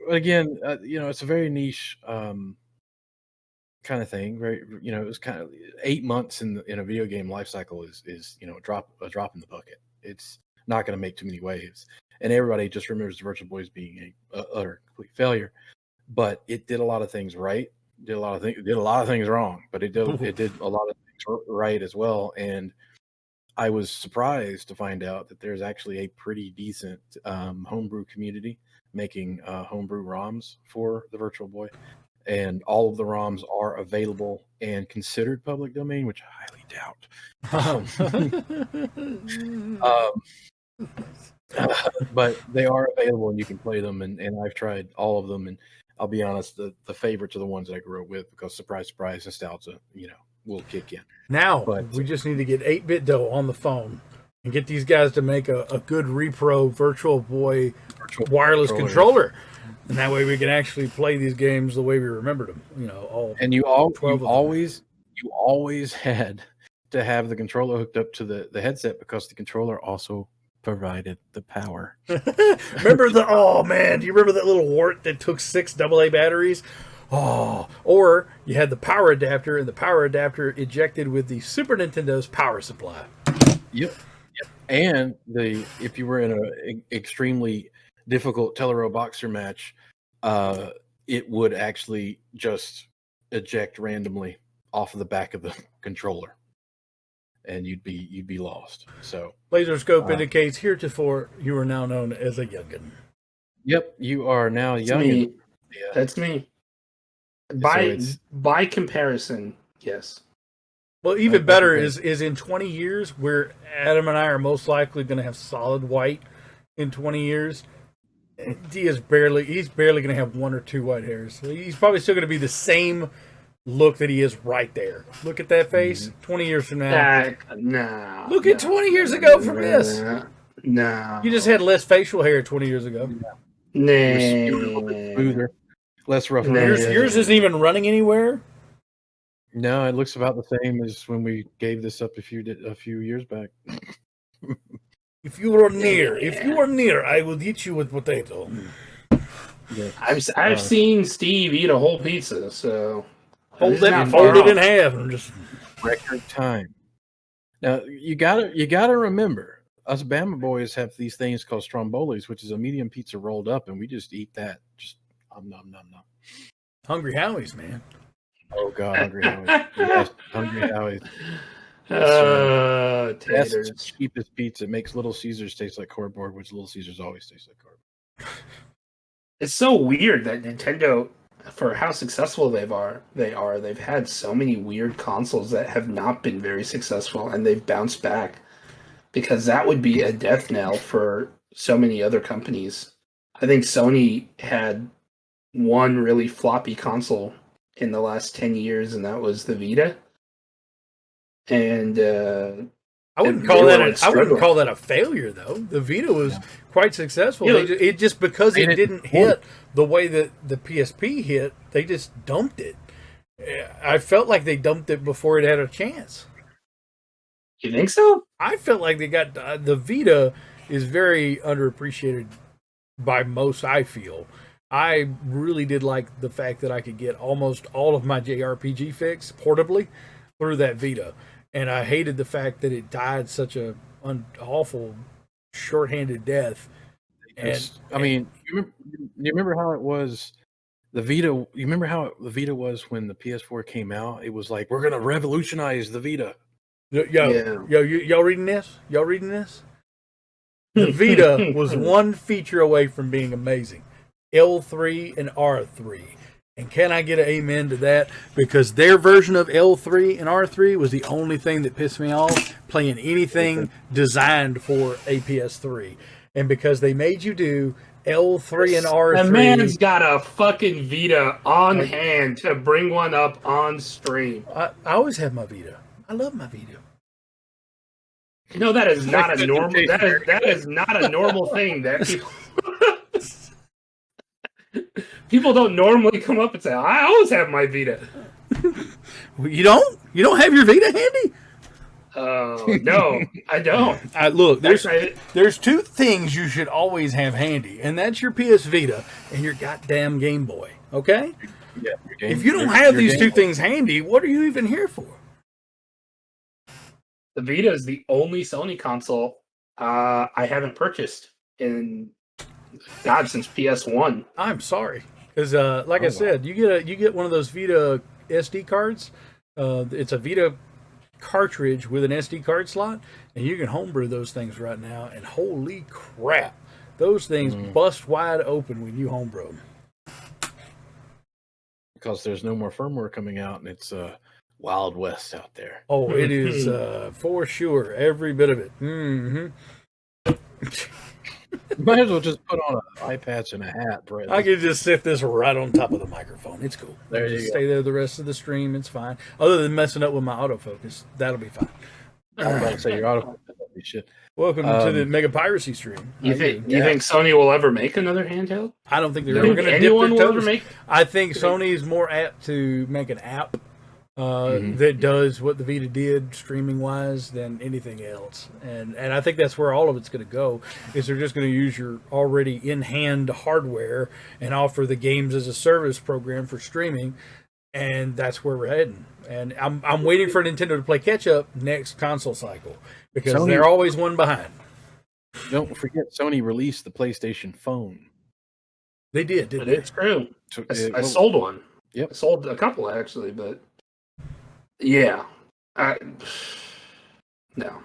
again, it's a very niche kind of thing, right? It was kind of 8 months in a video game life cycle is a drop in the bucket. It's not going to make too many waves, and everybody just remembers the Virtual Boys being a utter complete failure. But it did a lot of things right. Did a lot of things wrong, but it did a lot of things right as well. And I was surprised to find out that there's actually a pretty decent homebrew community making homebrew ROMs for the Virtual Boy. And all of the ROMs are available and considered public domain, which I highly doubt. But they are available and you can play them. And I've tried all of them. And I'll be honest, the favorites are the ones that I grew up with, because surprise, surprise, nostalgia, will kick in. Now, we just need to get 8-Bit Dough on the phone and get these guys to make a good repro Virtual Boy wireless controller. And that way we can actually play these games the way we remembered them. All. And you always had to have the controller hooked up to the headset, because the controller also provided the power. Remember do you remember that little wart that took 6 AA batteries? Oh, or you had the power adapter, and the power adapter ejected with the Super Nintendo's power supply. Yep. And if you were in an extremely difficult Tellero Boxer match, it would actually just eject randomly off of the back of the controller, and you'd be lost. So laser scope indicates heretofore you are now known as a youngin. Yep, you are now youngin. That's me. By comparison, yes. Well, even better is in 20 years, where Adam and I are most likely going to have solid white in 20 years. He's barely going to have 1 or 2 white hairs. He's probably still going to be the same look that he is right there. Look at that face. 20 years from now. Look at 20 years ago from this. No. You just had less facial hair 20 years ago. No. You were a little bit smoother, less rough. Yours isn't even running anywhere. No, it looks about the same as when we gave this up a few years back. If you are near, I will eat you with potato. Yes. I've seen Steve eat a whole pizza, so fold it in half and just record time. Now you gotta remember, us Bama boys have these things called strombolis, which is a medium pizza rolled up, and we just eat that just Nom nom nom. Hungry Howie's, man. Oh God, Hungry Howie's. Yes, Hungry Howie's. Best, Taters. cheapest pizza. It makes Little Caesars taste like cardboard, which Little Caesars always tastes like cardboard. It's so weird that Nintendo, for how successful they've had so many weird consoles that have not been very successful, and they've bounced back, because that would be a death knell for so many other companies. I think Sony had one really floppy console in the last 10 years, and that was the Vita. And I wouldn't call that a failure, though. The Vita was quite successful. It just because it didn't hit the way that the PSP hit, they just dumped it. I felt like they dumped it before it had a chance. You think so? I felt like they got the Vita is very underappreciated by most. I feel I really did like the fact that I could get almost all of my JRPG fix portably through that Vita. And I hated the fact that it died such a awful, shorthanded death. I mean, you remember how it was the Vita? You remember how the Vita was when the PS4 came out? It was like, we're gonna revolutionize the Vita. Y'all reading this? Y'all reading this? The Vita was one feature away from being amazing. L3 and R3. And can I get an amen to that? Because their version of L3 and R3 was the only thing that pissed me off playing anything designed for a PS3. And because they made you do L3 and R3. The man's got a fucking Vita on hand to bring one up on stream. I always have my Vita. I love my Vita. No, that is not a normal. That is not a normal thing that people. People don't normally come up and say, "I always have my Vita." You don't? You don't have your Vita handy? No, I don't. Look, there's two things you should always have handy, and that's your PS Vita and your goddamn Game Boy. Okay? Yeah. If you don't have these two things handy, what are you even here for? The Vita is the only Sony console I haven't purchased in since PS1. I'm sorry, because I said, you get one of those Vita SD cards. It's a Vita cartridge with an SD card slot, and you can homebrew those things right now. And holy crap, those things bust wide open when you homebrew them. Because there's no more firmware coming out, and it's Wild West out there. Oh, it is for sure, every bit of it. Mm-hmm. You might as well just put on an eye patch and a hat, Brett. I could just sit this right on top of the microphone. It's cool. There you just go. Stay there the rest of the stream. It's fine. Other than messing up with my autofocus, that'll be fine. I was about to say your autofocus would be shit. Welcome to the Mega Piracy stream. You think Sony will ever make another handheld? I don't think they're ever going to dip their toes. I think Sony is more apt to make an app that does what the Vita did streaming wise than anything else, and I think that's where all of it's going to go. Is they're just going to use your already in hand hardware and offer the games as a service program for streaming, and that's where we're heading. And I'm waiting for Nintendo to play catch up next console cycle, because they're always one behind. Don't forget, Sony released the PlayStation Phone. They did, didn't they? It's true. I sold one. Yep, I sold a couple actually, but. Yeah, no.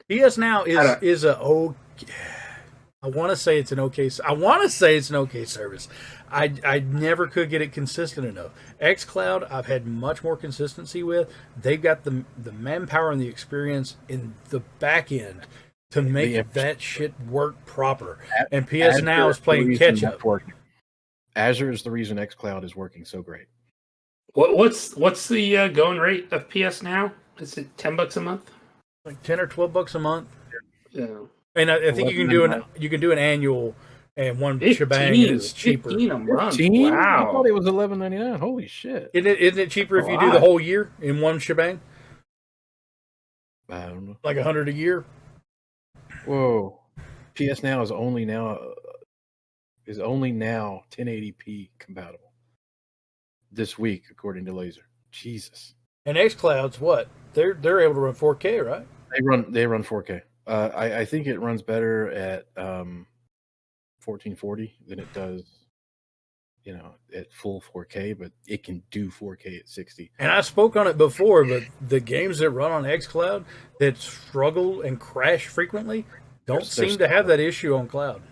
PS Now is a okay. I want to say it's an okay. I want to say it's an okay service. I never could get it consistent enough. xCloud, I've had much more consistency with. They've got the manpower and the experience in the back end to make that shit work proper. And PS Now is playing catch up. Azure is the reason xCloud is working so great. What's the going rate of PS Now? Is it $10 a month? Like $10 or $12 a month. Yeah. And I think you can do an annual and one 15, shebang, and it's cheaper. 15 a month. 15? Wow. I thought it was $11.99. Holy shit! Isn't it cheaper if you do the whole year in one shebang? I don't know. Like $100 a year. Whoa! PS Now is only now 1080p compatible this week, according to Laser. Jesus. And xCloud's what? They're able to run 4K, right? They run 4K. I think it runs better at 1440 than it does at full 4K, but it can do 4K at 60. And I spoke on it before, but the games that run on xCloud that struggle and crash frequently don't seem to have that issue on cloud.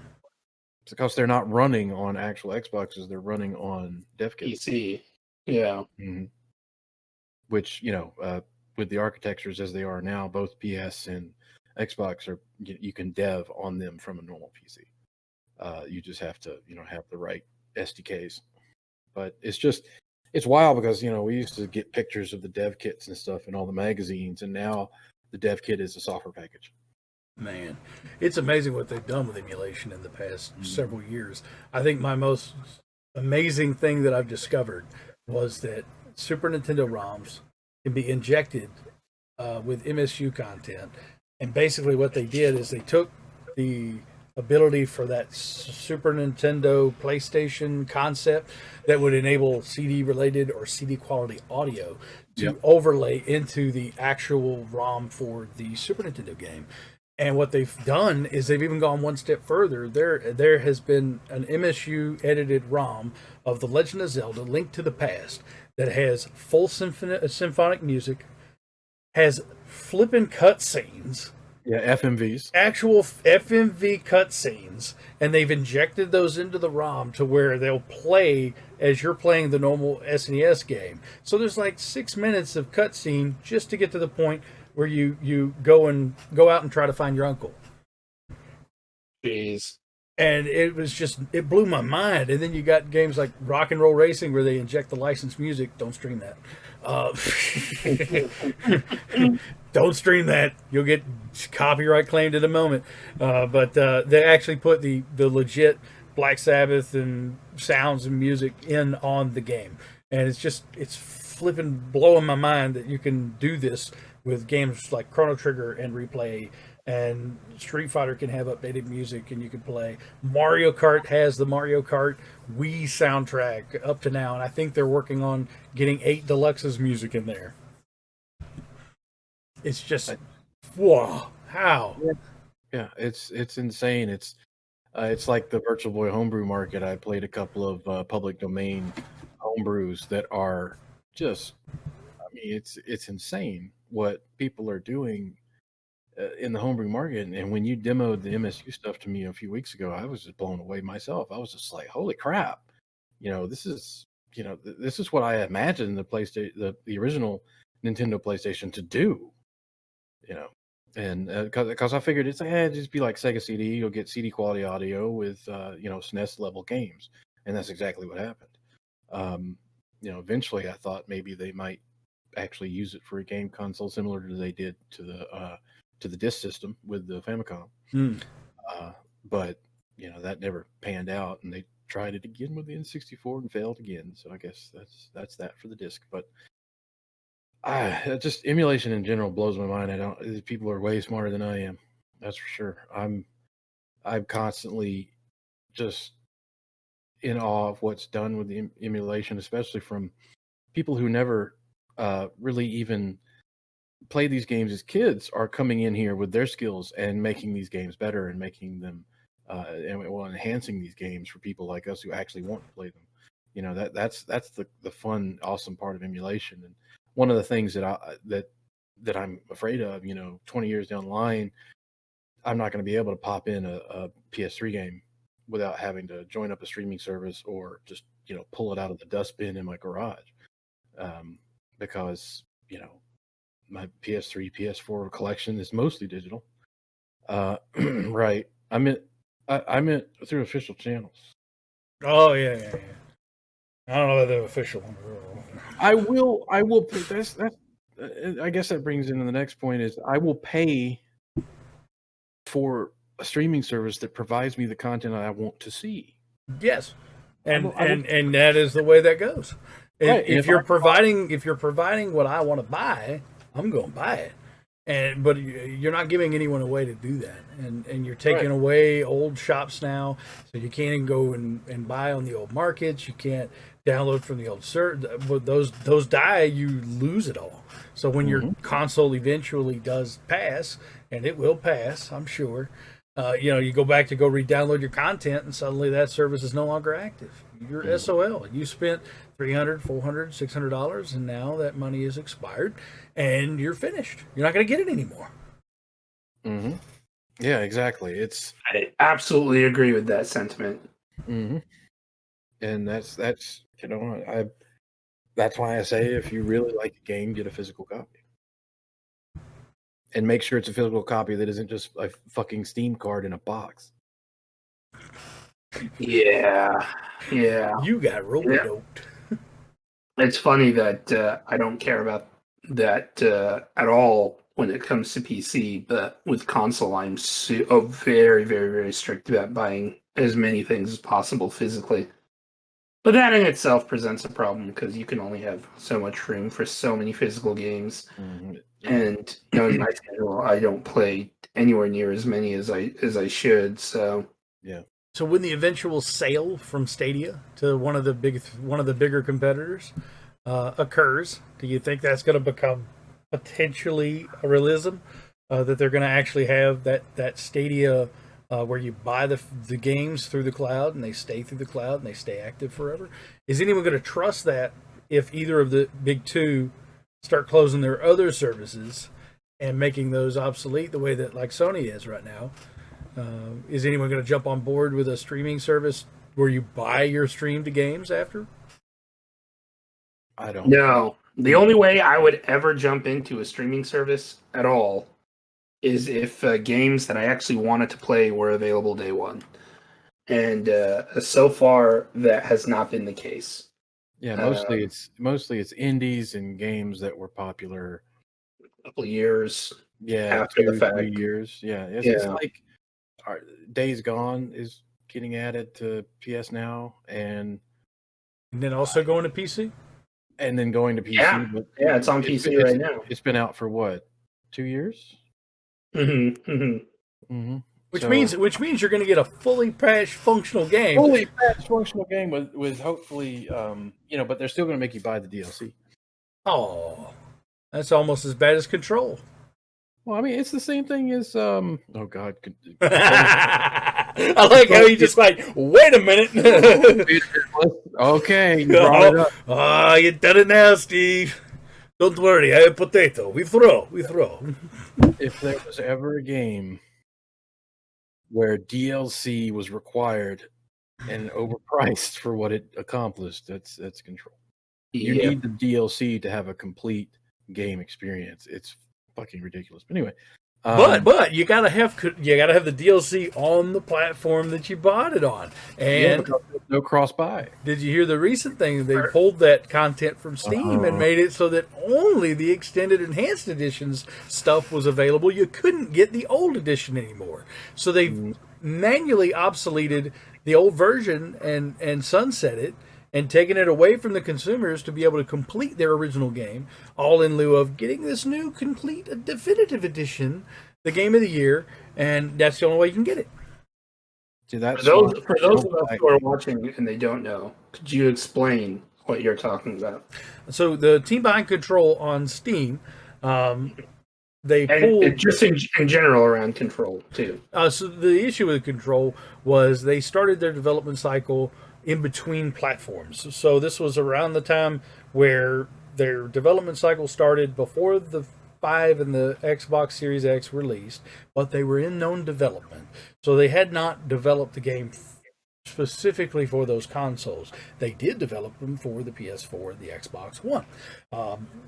It's because they're not running on actual Xboxes; they're running on dev kits. PC, yeah. Mm-hmm. Which with the architectures as they are now, both PS and Xbox are you can dev on them from a normal PC. You just have to have the right SDKs. But it's wild because we used to get pictures of the dev kits and stuff in all the magazines, and now the dev kit is a software package. Man, it's amazing what they've done with emulation in the past several years. I think my most amazing thing that I've discovered was that Super Nintendo ROMs can be injected with MSU content. And basically what they did is they took the ability for that Super Nintendo PlayStation concept that would enable CD related or CD quality audio to overlay into the actual ROM for the Super Nintendo game. And what they've done is they've even gone one step further. There has been an MSU edited ROM of The Legend of Zelda: Link to the Past that has full symphonic music, has flippin' cutscenes. Yeah, FMVs. Actual FMV cutscenes, and they've injected those into the ROM to where they'll play as you're playing the normal SNES game. So there's like 6 minutes of cutscene just to get to the point where you go out and try to find your uncle. Jeez. And it blew my mind. And then you got games like Rock and Roll Racing where they inject the licensed music. Don't stream that. Don't stream that. You'll get copyright claimed in a moment. But they actually put the legit Black Sabbath and sounds and music in on the game. And it's flipping blowing my mind that you can do this with games like Chrono Trigger and Replay, and Street Fighter can have updated music and you can play. Mario Kart has the Mario Kart Wii soundtrack up to now, and I think they're working on getting 8 Deluxe's music in there. It's just, whoa, how? Yeah, it's insane. It's like the Virtual Boy homebrew market. I played a couple of public domain homebrews that are just, it's insane what people are doing in the homebrew market. And when you demoed the MSU stuff to me a few weeks ago, I was just blown away myself. I was just like, holy crap. This is what I imagined the PlayStation, the original Nintendo PlayStation to do, and because I figured it'd just be like Sega CD. You'll get CD quality audio with, SNES level games. And that's exactly what happened. Eventually I thought maybe they might actually use it for a game console similar to they did to the disc system with the Famicom. But that never panned out, and they tried it again with the N64 and failed again. So I guess that's that for the disc. But just emulation in general blows my mind. People are way smarter than I am. That's for sure. I'm constantly just in awe of what's done with the emulation, especially from people who never really even play these games as kids, are coming in here with their skills and making these games better and making them enhancing these games for people like us who actually want to play them. That's the fun, awesome part of emulation. And one of the things that I'm afraid of, 20 years down the line, I'm not going to be able to pop in a PS3 game without having to join up a streaming service or just pull it out of the dustbin in my garage, because my PS3, PS4 collection is mostly digital. Right. I meant through official channels. Oh yeah. I don't know about the official one. I will. That's. I guess that brings into the next point is I will pay for a streaming service that provides me the content I want to see. Yes, and that is the way that goes. Right. If you're providing what I want to buy, I'm going to buy it. But you're not giving anyone a way to do that, and you're taking away old shops now, so you can't even go and buy on the old markets. You can't download from the old those die, you lose it all. So when your console eventually does pass, and it will pass, I'm sure, you go back to go re-download your content, and suddenly that service is no longer active. You're SOL. You spent $300, $400, $600, and now that money is expired, and you're finished. You're not going to get it anymore. Mm-hmm. Yeah, exactly. I absolutely agree with that sentiment. Mm-hmm. And that's that's why I say if you really like a game, get a physical copy. And make sure it's a physical copy that isn't just a fucking Steam card in a box. Yeah. You got rope-a-doped. It's funny that I don't care about that at all when it comes to PC, but with console, I'm very, very, very strict about buying as many things as possible physically. But that in itself presents a problem because you can only have so much room for so many physical games. Mm-hmm. And in my schedule, I don't play anywhere near as many as I should. So yeah. So when the eventual sale from Stadia to one of the bigger competitors occurs, do you think that's going to become potentially a realism that they're going to actually have that Stadia where you buy the games through the cloud and they stay through the cloud and they stay active forever? Is anyone going to trust that if either of the big two start closing their other services and making those obsolete the way that like Sony is right now? Is anyone going to jump on board with a streaming service where you buy your streamed games after? I don't. No. The only way I would ever jump into a streaming service at all is if games that I actually wanted to play were available day one. And so far, that has not been the case. Yeah, mostly it's indies and games that were popular a couple of years. Yeah, after the 2, fact. 3 years. Yeah, it's like Days Gone is getting added to PS Now, and then also going to PC, and then going to PC. Yeah, but it's on PC right now. It's been out for what, 2 years? Which means you're going to get a fully patched functional game. Fully patched functional game with hopefully, but they're still going to make you buy the DLC. Oh, that's almost as bad as Control. Well, I mean, it's the same thing as oh god. I like how you just like, wait a minute. Okay, you brought it up. You done it now, Steve. Don't worry, I have potato. We throw. If there was ever a game where DLC was required and overpriced for what it accomplished, that's Control. You need the DLC to have a complete game experience. It's fucking ridiculous. But anyway, but you gotta have the DLC on the platform that you bought it on, and no cross buy. Did you hear the recent thing? They pulled that content from Steam and made it so that only the extended enhanced editions stuff was available. You couldn't get the old edition anymore, so they manually obsoleted the old version and sunset it, and taking it away from the consumers to be able to complete their original game, all in lieu of getting this new complete definitive edition, the game of the year, and that's the only way you can get it. See, for those of us who are watching and they don't know, could you explain what you're talking about? So the team behind Control on Steam, they pulled just in general around Control too. So the issue with Control was they started their development cycle in between platforms. So this was around the time where their development cycle started before the 5 and the Xbox Series X released, but they were in known development. So they had not developed the game specifically for those consoles. They did develop them for the PS4 and the Xbox One.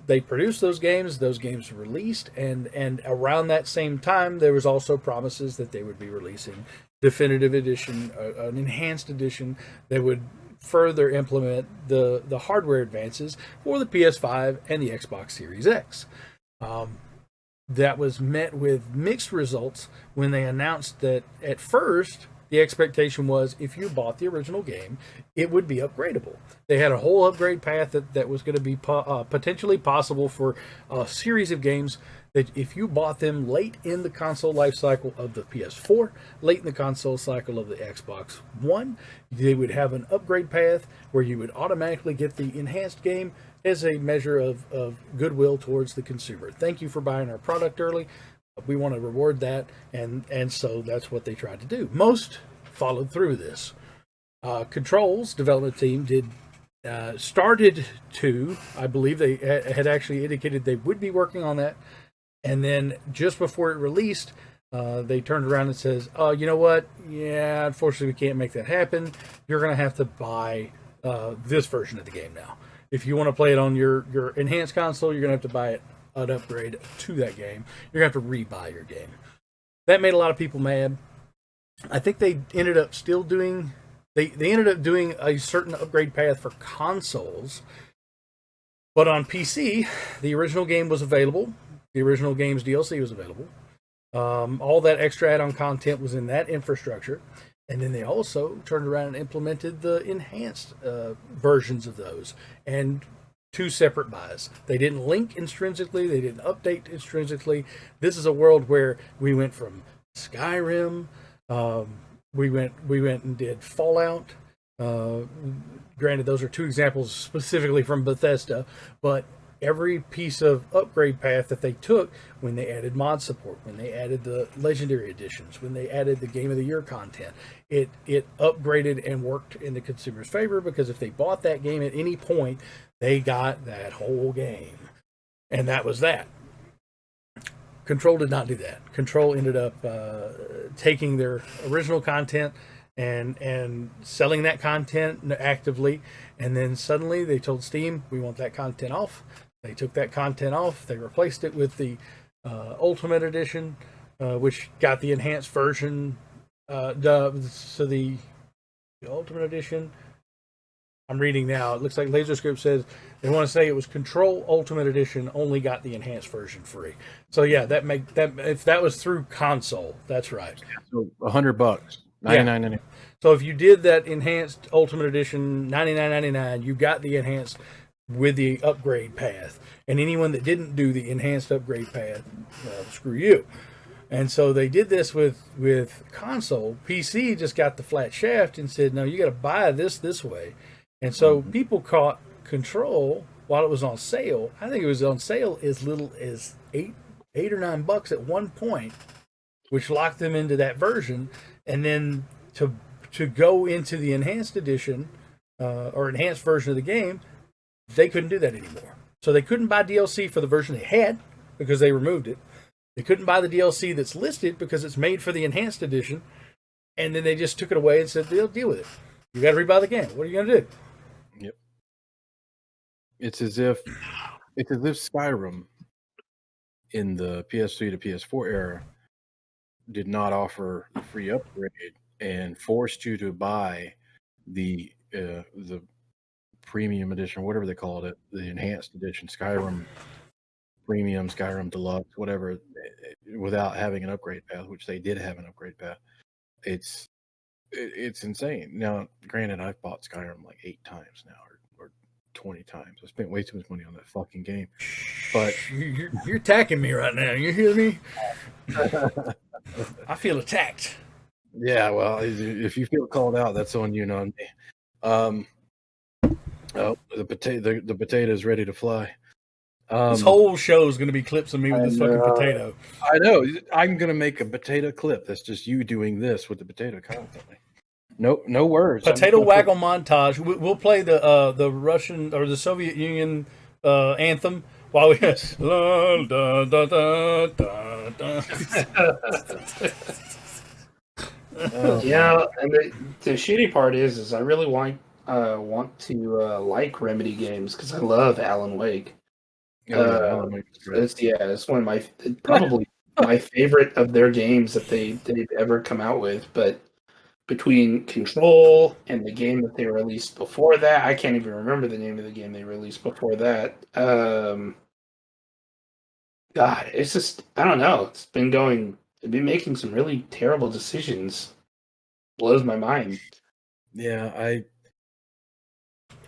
They produced those games were released, and around that same time, there was also promises that they would be releasing definitive edition, an enhanced edition that would further implement the hardware advances for the PS5 and the Xbox Series X. That was met with mixed results when they announced that at first the expectation was if you bought the original game, it would be upgradable. They had a whole upgrade path that was going to be potentially possible for a series of games that if you bought them late in the console life cycle of the PS4, late in the console cycle of the Xbox One, they would have an upgrade path where you would automatically get the enhanced game as a measure of goodwill towards the consumer. Thank you for buying our product early. We want to reward that, and so that's what they tried to do. Most followed through this. Control's development team started to, I believe they had actually indicated they would be working on that, and then just before it released, they turned around and says, "Oh, you know what? Yeah, unfortunately, we can't make that happen. You're going to have to buy this version of the game now. If you want to play it on your enhanced console, you're going to have to buy an upgrade to that game. You're going to have to rebuy your game." That made a lot of people mad. I think they ended up still doing. They ended up doing a certain upgrade path for consoles, but on PC, the original game was available. The original game's DLC was available. All that extra add-on content was in that infrastructure, and then they also turned around and implemented the enhanced versions of those, and 2 separate buys. They didn't link intrinsically. They didn't update intrinsically. This is a world where we went from Skyrim. We went and did Fallout. Granted, those are 2 examples specifically from Bethesda, but every piece of upgrade path that they took, when they added mod support, when they added the legendary editions, when they added the Game of the Year content, it upgraded and worked in the consumer's favor, because if they bought that game at any point, they got that whole game. And that was that. Control did not do that. Control ended up taking their original content and selling that content actively, and then suddenly they told Steam, we want that content off. They took that content off. They replaced it with the Ultimate Edition, which got the enhanced version. So the Ultimate Edition, I'm reading now, it looks like LaserScope says they want to say it was Control Ultimate Edition only got the enhanced version free. So yeah, if that was through console, that's right. So $100, $99.99. So if you did that enhanced Ultimate Edition, $99.99, you got the enhanced with the upgrade path. And anyone that didn't do the enhanced upgrade path, well, screw you. And so they did this with console. PC just got the flat shaft and said, no, you got to buy this way. And so people caught Control while it was on sale. I think it was on sale as little as $8 or $9 at one point, which locked them into that version. And then to go into the enhanced edition or enhanced version of the game, they couldn't do that anymore. So they couldn't buy DLC for the version they had because they removed it. They couldn't buy the DLC that's listed because it's made for the enhanced edition. And then they just took it away and said, they'll deal with it. You got to rebuy the game. What are you going to do? Yep. It's as if Skyrim in the PS3 to PS4 era did not offer a free upgrade and forced you to buy the premium edition, whatever they called it, the enhanced edition, Skyrim Premium, Skyrim Deluxe, whatever, without having an upgrade path, which they did have an upgrade path. It's insane. Now, granted, I've bought Skyrim like 8 times now, or 20 times. I spent way too much money on that fucking game. But you're attacking me right now. You hear me? I feel attacked. Yeah, well, if you feel called out, that's on you, not me. Oh, the potato is ready to fly. This whole show is going to be clips of me with this fucking potato. I know. I'm going to make a potato clip. That's just you doing this with the potato constantly. No words. Potato waggle montage. We'll play the Russian or the Soviet Union anthem while we. La, da, da, da, da, da. Yeah, and the shitty part is I really want to like Remedy games because I love Alan Wake. It's one of my probably my favorite of their games that they've ever come out with. But between Control and the game that they released before that, I can't even remember the name of the game they released before that. God, it's just I don't know. They've been making some really terrible decisions. Blows my mind. Yeah,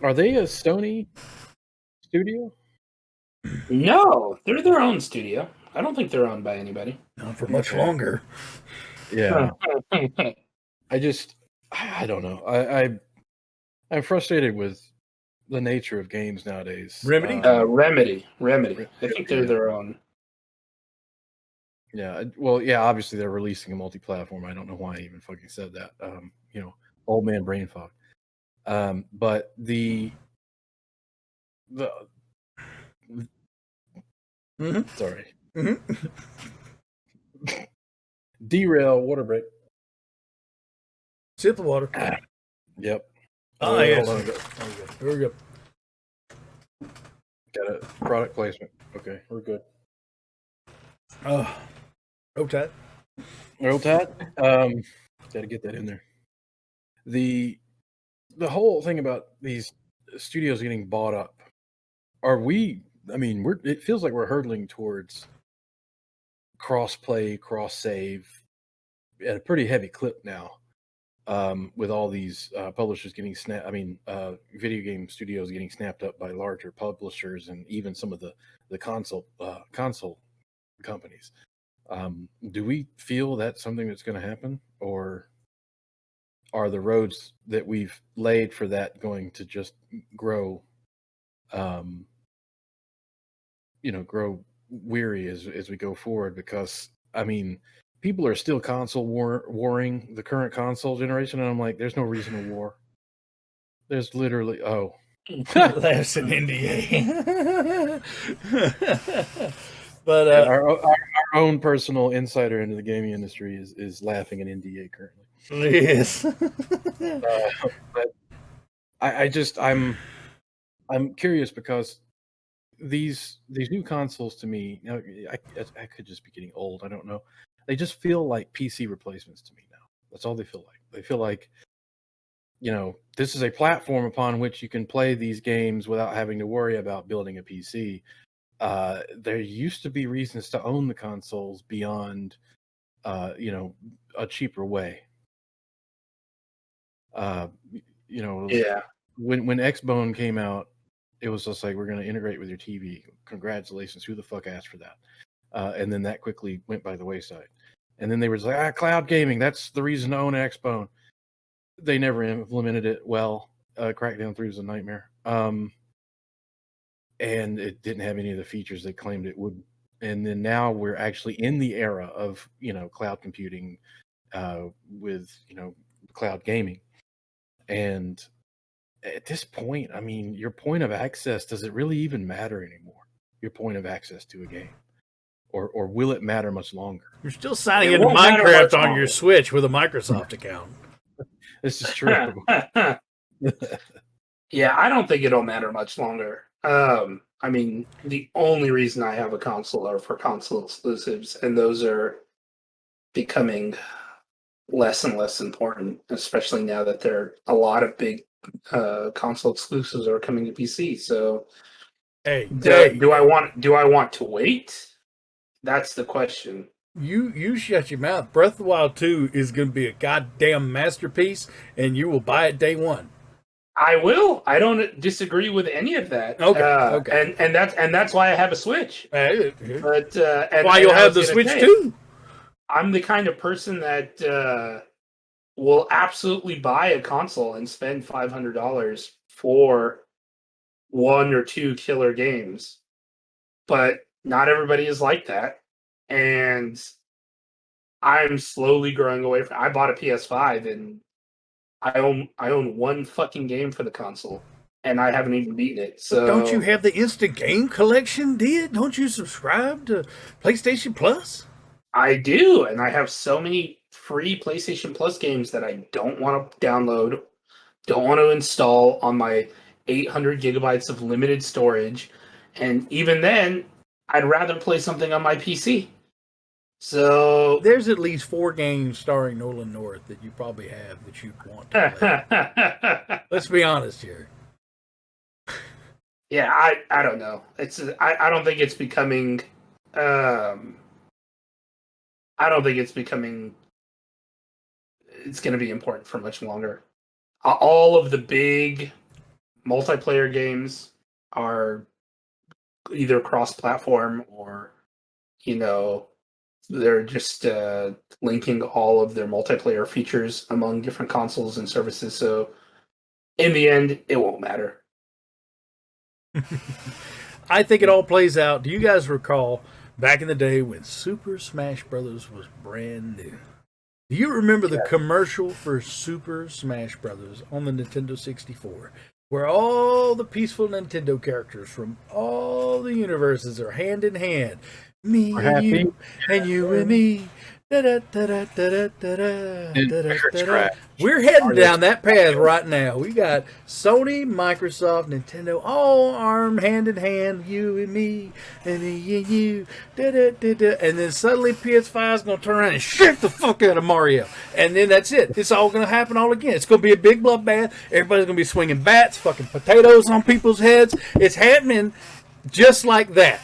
are they a Sony studio? No, they're their own studio. I don't think they're owned by anybody. Not for much longer. Yeah. I don't know. I'm frustrated with the nature of games nowadays. Remedy? Remedy. I think they're their own. Yeah. Well, yeah. Obviously, they're releasing a multi-platform. I don't know why I even fucking said that. Old man brain fog. But the sorry, derail water break. Sip the water. Yep. Oh, yes. Hold on. There we go. Got a product placement. Okay, we're good. Oh, okay. Roll Tide. Got to get that in there. The whole thing about these studios getting bought up. Are we? I mean, it feels like we're hurtling towards cross-play, cross-save at a pretty heavy clip now. With all these publishers getting video game studios getting snapped up by larger publishers, and even some of the console companies. Do we feel that's something that's going to happen, or are the roads that we've laid for that going to just grow, grow weary as we go forward? Because I mean, people are still console warring the current console generation, and I'm like, there's no reason to war. There's literally That's an NDA. But our own personal insider into the gaming industry is laughing at NDA currently. yes. But I'm curious because these new consoles, to me, I could just be getting old. I don't know. They just feel like PC replacements to me now. That's all they feel like. They feel like, this is a platform upon which you can play these games without having to worry about building a PC. There used to be reasons to own the consoles beyond, a cheaper way. Yeah. When Xbone came out, it was just like, we're going to integrate with your TV. Congratulations. Who the fuck asked for that? And then that quickly went by the wayside. And then they were like, cloud gaming, that's the reason to own an Xbone. They never implemented it well. Crackdown 3 was a nightmare. And it didn't have any of the features they claimed it would. And then now we're actually in the era of, cloud computing with, cloud gaming. And at this point, I mean, your point of access, does it really even matter anymore? Your point of access to a game? Or will it matter much longer? You're still signing into Minecraft on your Switch with a Microsoft account. This is true. Yeah, I don't think it'll matter much longer. I mean, the only reason I have a console are for console exclusives, and those are becoming less and less important, especially now that there are a lot of big console exclusives are coming to PC. So, do I want to wait? That's the question. You shut your mouth. Breath of the Wild 2 is going to be a goddamn masterpiece, and you will buy it day one. I will. I don't disagree with any of that. Okay. And that's why I have a Switch. But why you'll have the Switch too. I'm the kind of person that will absolutely buy a console and spend $500 for one or two killer games, but not everybody is like that, and I'm slowly growing away from. I bought a PS5 and I own one fucking game for the console, and I haven't even beaten it. So don't you have the instant game collection, Did? Don't you subscribe to PlayStation Plus? I do, and I have so many free PlayStation Plus games that I don't want to download, don't want to install on my 800 gigabytes of limited storage, and even then, I'd rather play something on my PC. So there's at least 4 games starring Nolan North that you probably have that you'd want to play. Let's be honest here. Yeah, I don't know. I don't think it's becoming. I don't think it's becoming. It's going to be important for much longer. All of the big multiplayer games are either cross-platform or, they're just linking all of their multiplayer features among different consoles and services. So in the end, it won't matter. I think it all plays out. Do you guys recall back in the day when Super Smash Brothers was brand new? Do you remember the commercial for Super Smash Brothers on the Nintendo 64? Where all the peaceful Nintendo characters from all the universes are hand in hand. Me We're and happy. you, and you and me. Da-da-da-da-da-da-da-da-da-da. We're heading down that path right now. We got Sony, Microsoft, Nintendo, all arm hand in hand, you and me, and me and you. Da-da-da-da. And then suddenly PS5 is going to turn around and shake the fuck out of Mario. And then that's it. It's all going to happen all again. It's going to be a big bloodbath. Everybody's going to be swinging bats, fucking potatoes on people's heads. It's happening just like that.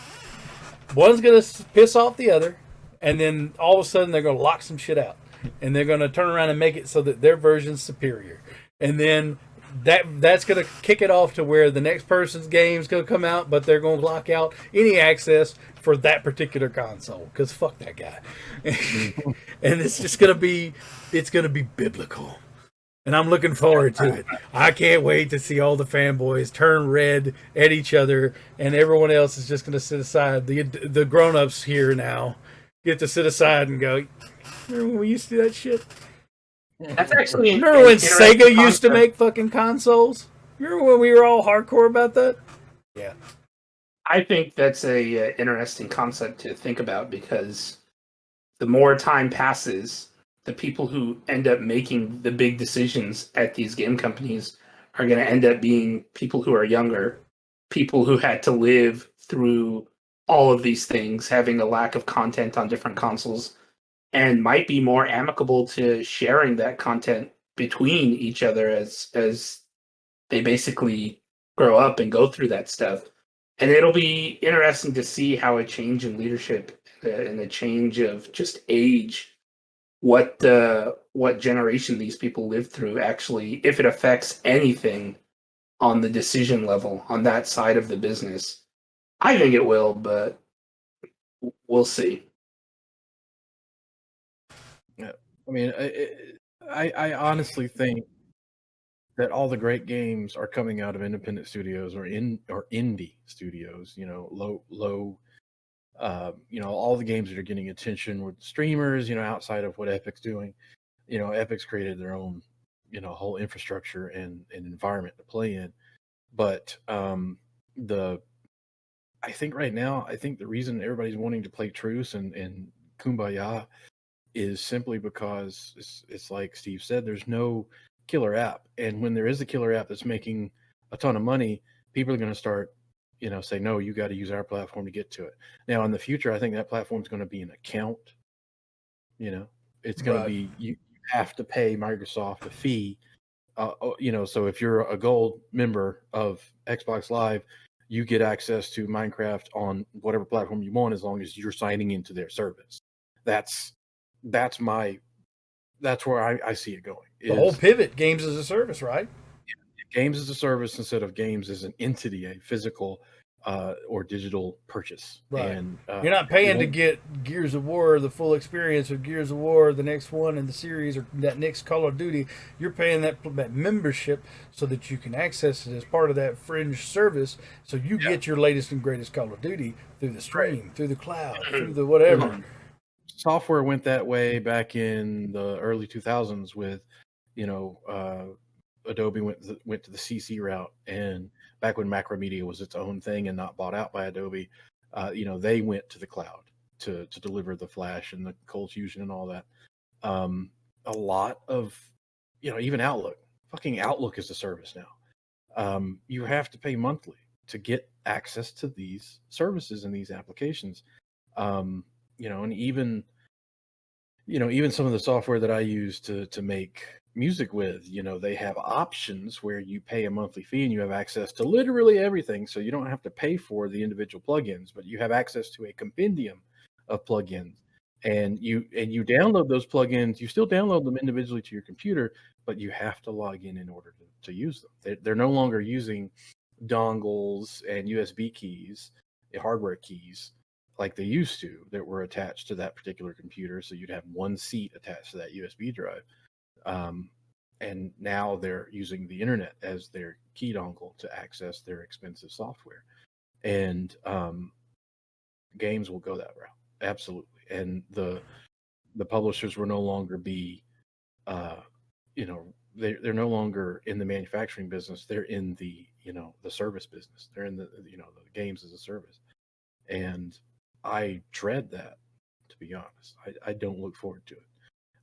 One's going to piss off the other. And then all of a sudden they're going to lock some shit out, and they're going to turn around and make it so that their version's superior. And then that's going to kick it off to where the next person's game's going to come out, but they're going to lock out any access for that particular console because fuck that guy. And it's just going to be biblical. And I'm looking forward to it. I can't wait to see all the fanboys turn red at each other, and everyone else is just going to sit aside. The grown-ups here now get to sit aside and go, remember when we used to do that shit? That's actually remember when Sega used to make fucking consoles? Remember when we were all hardcore about that? Yeah. I think that's a interesting concept to think about, because the more time passes, the people who end up making the big decisions at these game companies are going to end up being people who are younger, people who had to live through all of these things, having a lack of content on different consoles, and might be more amicable to sharing that content between each other as they basically grow up and go through that stuff. And it'll be interesting to see how a change in leadership and a change of just age, what generation these people live through, actually, if it affects anything on the decision level on that side of the business. I think it will, but we'll see. Yeah, I mean, I honestly think that all the great games are coming out of independent studios or indie studios. You know, low. You know, all the games that are getting attention with streamers. You know, outside of what Epic's doing. You know, Epic's created their own, you know, whole infrastructure and environment to play in. But I think right now, the reason everybody's wanting to play Truce and Kumbaya is simply because it's like Steve said, there's no killer app. And when there is a killer app that's making a ton of money, people are going to start, you know, say, no, you got to use our platform to get to it. Now, in the future, I think that platform is going to be an account. You know, it's going to be, you have to pay Microsoft a fee. You know, so if you're a gold member of Xbox Live, you get access to Minecraft on whatever platform you want, as long as you're signing into their service. That's where I see it going. The whole pivot, games as a service, right? Games as a service instead of games as an entity, a physical or digital purchase. Right. And you're not paying to get Gears of War, the full experience of Gears of War, the next one in the series, or that next Call of Duty. You're paying that membership so that you can access it as part of that fringe service. So you get your latest and greatest Call of Duty through the stream, through the cloud, through the whatever. Software went that way back in the early 2000s with, you know, Adobe went to the CC route, and back when Macromedia was its own thing and not bought out by Adobe, you know, they went to the cloud to deliver the Flash and the Cold Fusion and all that. A lot of, you know, even fucking Outlook is a service now. You have to pay monthly to get access to these services and these applications. You know, and even some of the software that I use to make music with, you know, they have options where you pay a monthly fee and you have access to literally everything. So you don't have to pay for the individual plugins, but you have access to a compendium of plugins. And you download those plugins. You still download them individually to your computer, but you have to log in order to use them. They're no longer using dongles and USB keys, hardware keys, like they used to, that were attached to that particular computer. So you'd have one seat attached to that USB drive. And now they're using the internet as their key dongle to access their expensive software. And games will go that route. Absolutely. And the publishers will no longer be, they're no longer in the manufacturing business. They're in the the service business. They're in the the games as a service, and I dread that. To be honest, I don't look forward to it.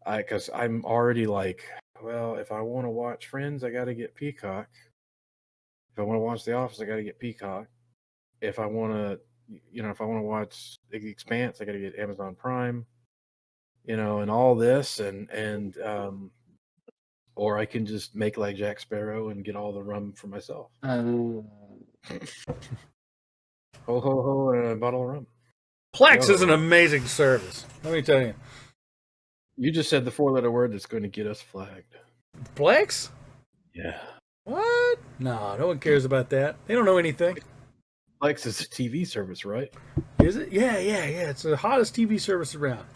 Because I'm already like, well, if I want to watch Friends, I got to get Peacock. If I want to watch The Office, I got to get Peacock. If I want to, if I want to watch The Expanse, I got to get Amazon Prime. And all this, and or I can just make like Jack Sparrow and get all the rum for myself. Ho ho ho, and a bottle of rum. Plex is an amazing service. Let me tell you. You just said the 4-letter word that's going to get us flagged. Plex? Yeah. What? No one cares about that. They don't know anything. Plex is a TV service, right? Is it? Yeah. It's the hottest TV service around.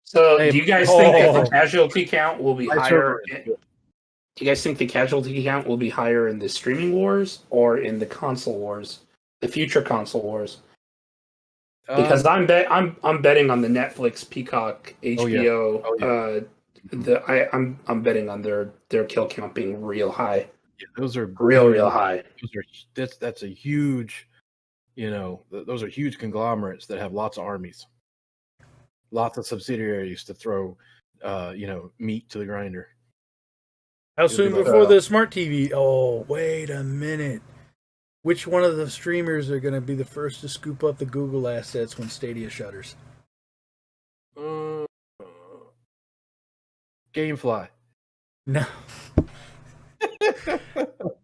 So, do you guys think that the casualty count will be higher? Do you guys think the casualty count will be higher in the streaming wars or in the console wars, the future console wars? Because I'm betting on the Netflix, Peacock, HBO. I'm betting on their kill count being real high. Yeah, those are real high. That's a huge, those are huge conglomerates that have lots of armies, lots of subsidiaries to throw, meat to the grinder. How soon before the smart TV? Oh, wait a minute. Which one of the streamers are going to be the first to scoop up the Google assets when Stadia shutters? Gamefly. No.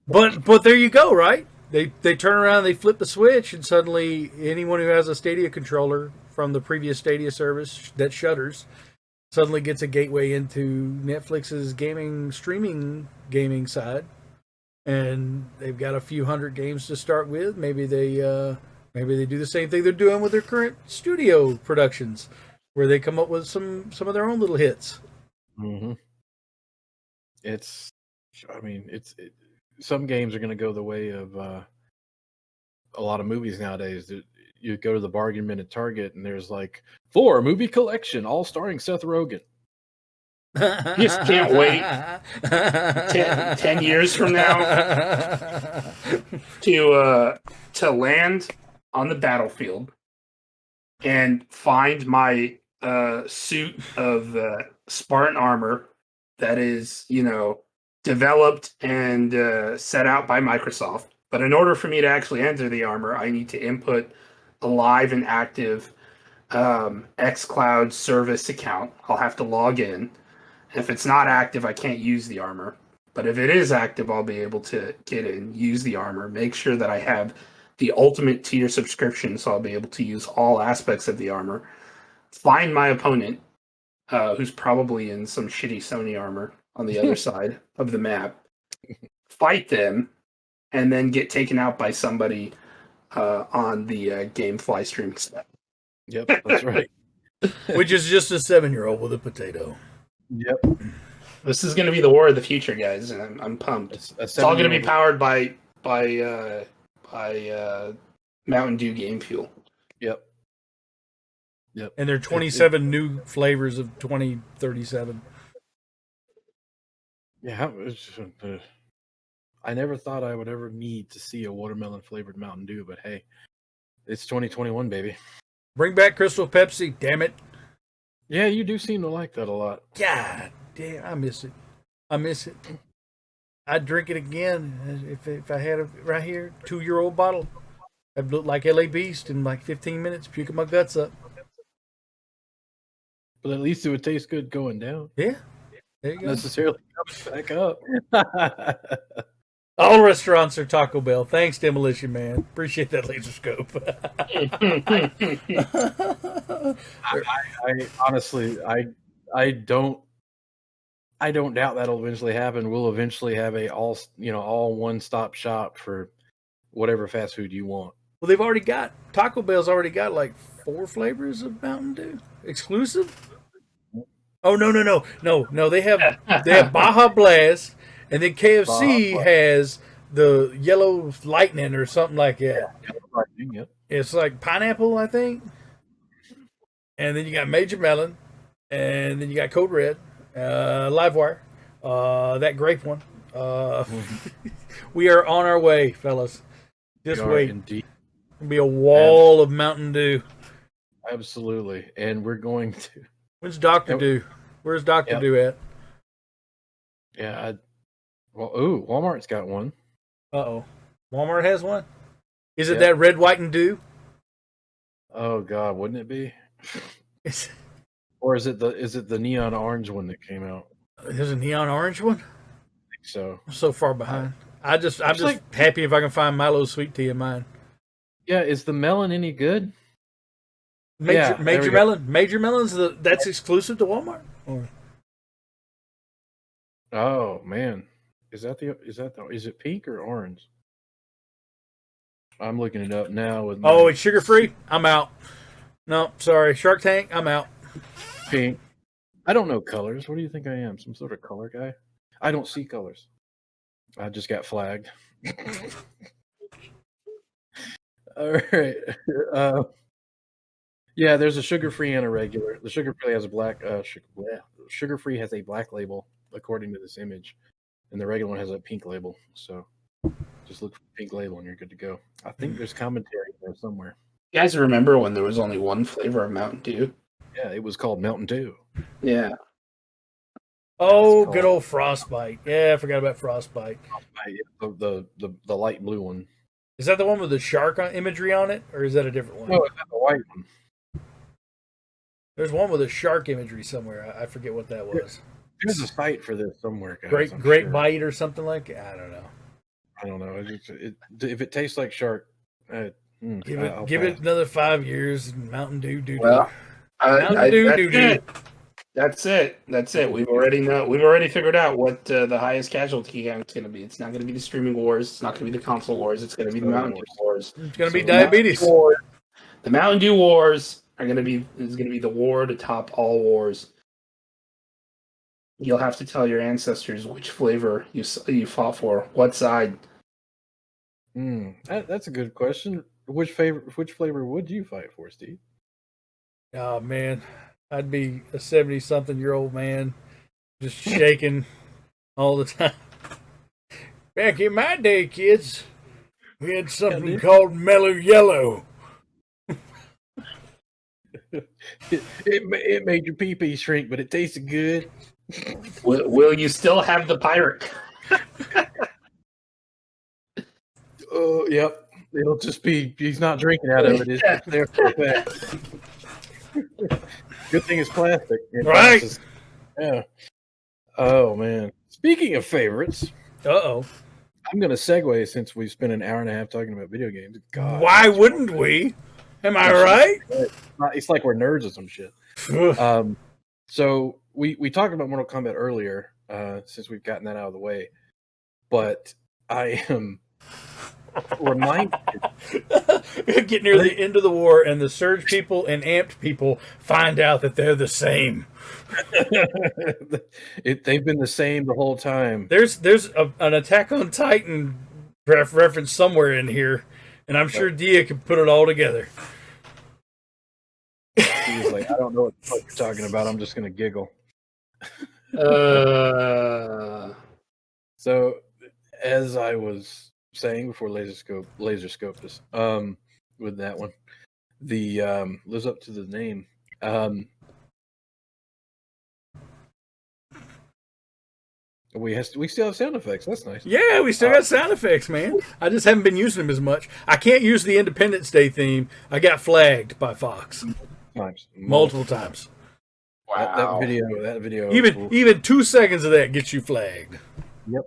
but there you go, right? They turn around, they flip the switch, and suddenly anyone who has a Stadia controller from the previous Stadia service that shutters suddenly gets a gateway into Netflix's streaming gaming side. And they've got a few hundred games to start with. Maybe they do the same thing they're doing with their current studio productions, where they come up with some of their own little hits. Mm-hmm. Some games are going to go the way of a lot of movies nowadays. You go to the bargain bin at Target, and there's like 4 movie collection, all starring Seth Rogen. Just can't wait 10 years from now to land on the battlefield and find my suit of Spartan armor that is, developed and set out by Microsoft. But in order for me to actually enter the armor, I need to input a live and active xCloud service account. I'll have to log in. If it's not active, I can't use the armor. But if it is active, I'll be able to get in, use the armor, make sure that I have the ultimate tier subscription, so I'll be able to use all aspects of the armor. Find my opponent, who's probably in some shitty Sony armor on the other side of the map. Fight them, and then get taken out by somebody on the Gamefly streaming set. Yep, that's right. Which is just a 7-year-old with a potato. Yep. This is going to be the war of the future, guys, and I'm pumped. It's all going to be powered by Mountain Dew Game Fuel. Yep. And there are 27 new flavors of 2037. Yeah, I never thought I would ever need to see a watermelon flavored Mountain Dew, but hey, it's 2021, baby. Bring back Crystal Pepsi, damn it. Yeah, you do seem to like that a lot. God damn, I miss it. I'd drink it again if I had it right here, 2-year-old bottle. I'd look like LA Beast in like 15 minutes, puking my guts up. But at least it would taste good going down. Yeah, there you go. Necessarily coming back up. All restaurants are Taco Bell. Thanks, Demolition Man. Appreciate that laser scope. I honestly, I don't doubt that'll eventually happen. We'll eventually have a all one-stop shop for whatever fast food you want. Well, Taco Bell's already got like 4 flavors of Mountain Dew exclusive. Oh no! They have Baja Blast, and then KFC has the Yellow Lightning or something like that. Lightning, yep. It's like pineapple, I think. and then you got Major Melon, and then you got Code Red, Livewire, that grape one. We are on our way, fellas. Just wait. Indeed. It'll be a wall of Mountain Dew. Absolutely. And we're going to. When's Dr. Dew? Where's Dr. Dew at? Yeah. Walmart's got one. Uh-oh. Walmart has one? Is it that red, white, and dew? Oh God, wouldn't it be? Or is it the neon orange one that came out? There's a neon orange one? I think so. I'm so far behind. I'm just happy if I can find Milo sweet tea in mine. Yeah, is the melon any good? Major Melon? Major Melon's that's exclusive to Walmart? Or? Oh man. Is it pink or orange? I'm looking it up now. It's sugar free? I'm out. No, sorry. Shark Tank, I'm out. Pink. I don't know colors. What do you think I am? Some sort of color guy? I don't see colors. I just got flagged. All right. Yeah, there's a sugar-free and a regular. The sugar-free has a black. Sugar-free has a black label according to this image, and the regular one has a pink label. So just look for the pink label, and you're good to go. I think there's commentary there somewhere. You guys remember when there was only one flavor of Mountain Dew? Yeah, it was called Mountain Dew. Yeah. Oh, good old Frostbite. Yeah, I forgot about Frostbite. The light blue one. Is that the one with the shark imagery on it, or is that a different one? No, it's the white one. There's one with a shark imagery somewhere. I forget what that was. There's a site for this somewhere, guys. Great Bite or something like that. I don't know. If it tastes like shark, give it another 5 years. Mountain Dew. Well, Mountain Dew. That's it. We've already figured out what the highest casualty count is going to be. It's not going to be the streaming wars. It's not going to be the console wars. It's going to be the Mountain Dew wars. It's going to be diabetes. The Mountain Dew wars is going to be the war to top all wars. You'll have to tell your ancestors which flavor you fought for, what side. That's a good question. Which flavor would you fight for, Steve? Oh man, I'd be a 70-something-year-old man, just shaking all the time. Back in my day, kids, we had something called Mellow Yellow. It made your pee-pee shrink, but it tasted good. Will you still have the pirate? Oh, yep. It'll just be, he's not drinking out of it. It's just there for a fact. Good thing it's plastic. Right. Yeah. Oh, man. Speaking of favorites. Uh-oh. I'm going to segue since we've spent an hour and a half talking about video games. God. Why wouldn't we? Am I right? It's like we're nerds or some shit. So we talked about Mortal Kombat earlier, since we've gotten that out of the way. But I am reminded. Get near the end of the war, and the Surge people and Amped people find out that they're the same. They've been the same the whole time. There's an Attack on Titan reference somewhere in here, and I'm sure Dia can put it all together. He was like, I don't know what the fuck you're talking about. I'm just going to giggle. So, as I was saying before laser scoped us, with that one, the lives up to the name. We still have sound effects. That's nice. Yeah, we still got sound effects, man. I just haven't been using them as much. I can't use the Independence Day theme. I got flagged by Fox multiple times. Wow. That video. Even 2 seconds of that gets you flagged. Yep.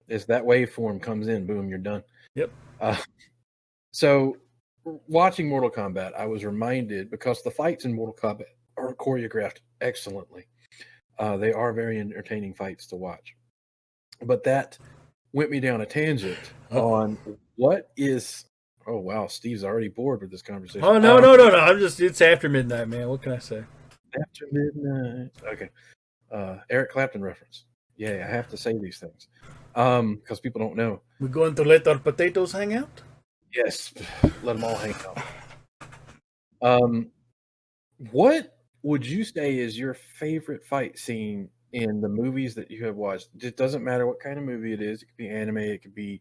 As that waveform comes in, boom, you're done. Yep. So, watching Mortal Kombat, I was reminded, because the fights in Mortal Kombat are choreographed excellently. They are very entertaining fights to watch. But that went me down a tangent on what is. Oh wow, Steve's already bored with this conversation. Oh no! It's after midnight, man. What can I say? After midnight. Okay. Eric Clapton reference. Yeah, I have to say these things because people don't know. We're going to let our potatoes hang out. Yes, let them all hang out. What would you say is your favorite fight scene in the movies that you have watched? It doesn't matter what kind of movie it is. It could be anime. It could be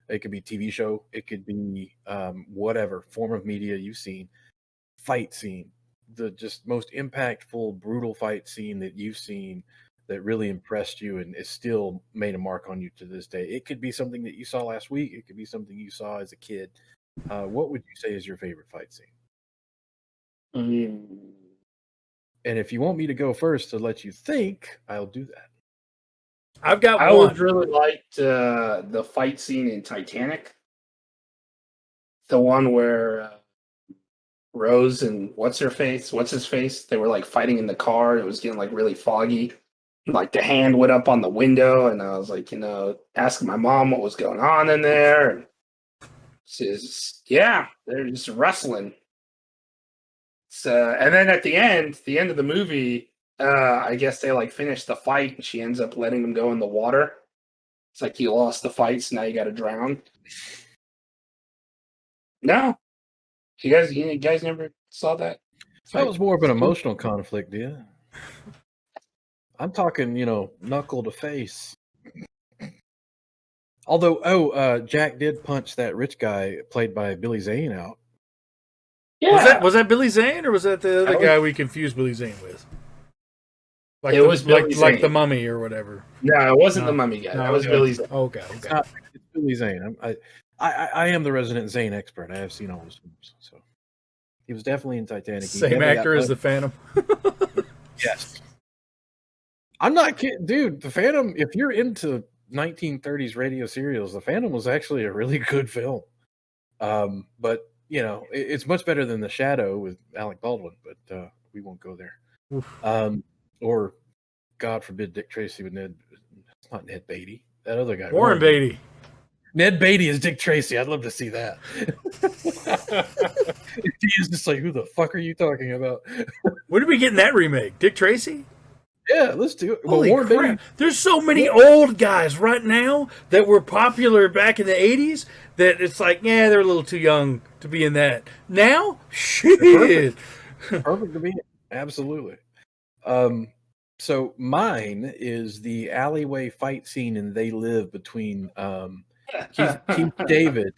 TV show. It could be whatever form of media you've seen. Fight scene, the just most impactful, brutal fight scene that you've seen that really impressed you and is still made a mark on you to this day. It could be something that you saw last week. It could be something you saw as a kid. What would you say is your favorite fight scene? And if you want me to go first to let you think, I'll do that. I've got I one. always really liked the fight scene in Titanic. The one where Rose and what's his face? They were like fighting in the car. It was getting like really foggy. Like the hand went up on the window, and I was like, asking my mom what was going on in there. And she's, yeah, they're just wrestling. So, and then at the end of the movie, I guess they like finish the fight, and she ends up letting him go in the water. It's like you lost the fight, so now you got to drown. No, you guys never saw that? That was more of an emotional conflict, yeah. I'm talking, knuckle to face. Although, Jack did punch that rich guy played by Billy Zane out. Yeah. Was that Billy Zane, or was that the other guy we confused Billy Zane with? Like it was Billy Zane. Like the Mummy or whatever. No, it wasn't the Mummy guy. That was Billy Zane. Okay. It's Billy Zane. I am the resident Zane expert. I have seen all his films, so he was definitely in Titanic. Same actor as the Phantom. Yes. I'm not kidding, dude. The Phantom. If you're into 1930s radio serials, The Phantom was actually a really good film. But it's much better than The Shadow with Alec Baldwin. But we won't go there. Or, God forbid, Dick Tracy with Ned. It's not Ned Beatty. That other guy. Warren Beatty. Ned Beatty is Dick Tracy. I'd love to see that. He's just like, who the fuck are you talking about? When are we getting that remake? Dick Tracy? Yeah, let's do it. Holy crap. Beatty. There's so many old guys right now that were popular back in the 80s that it's like, yeah, they're a little too young to be in that. Now? Shit. Perfect to be in. Absolutely. So mine is the alleyway fight scene in They Live between Keith David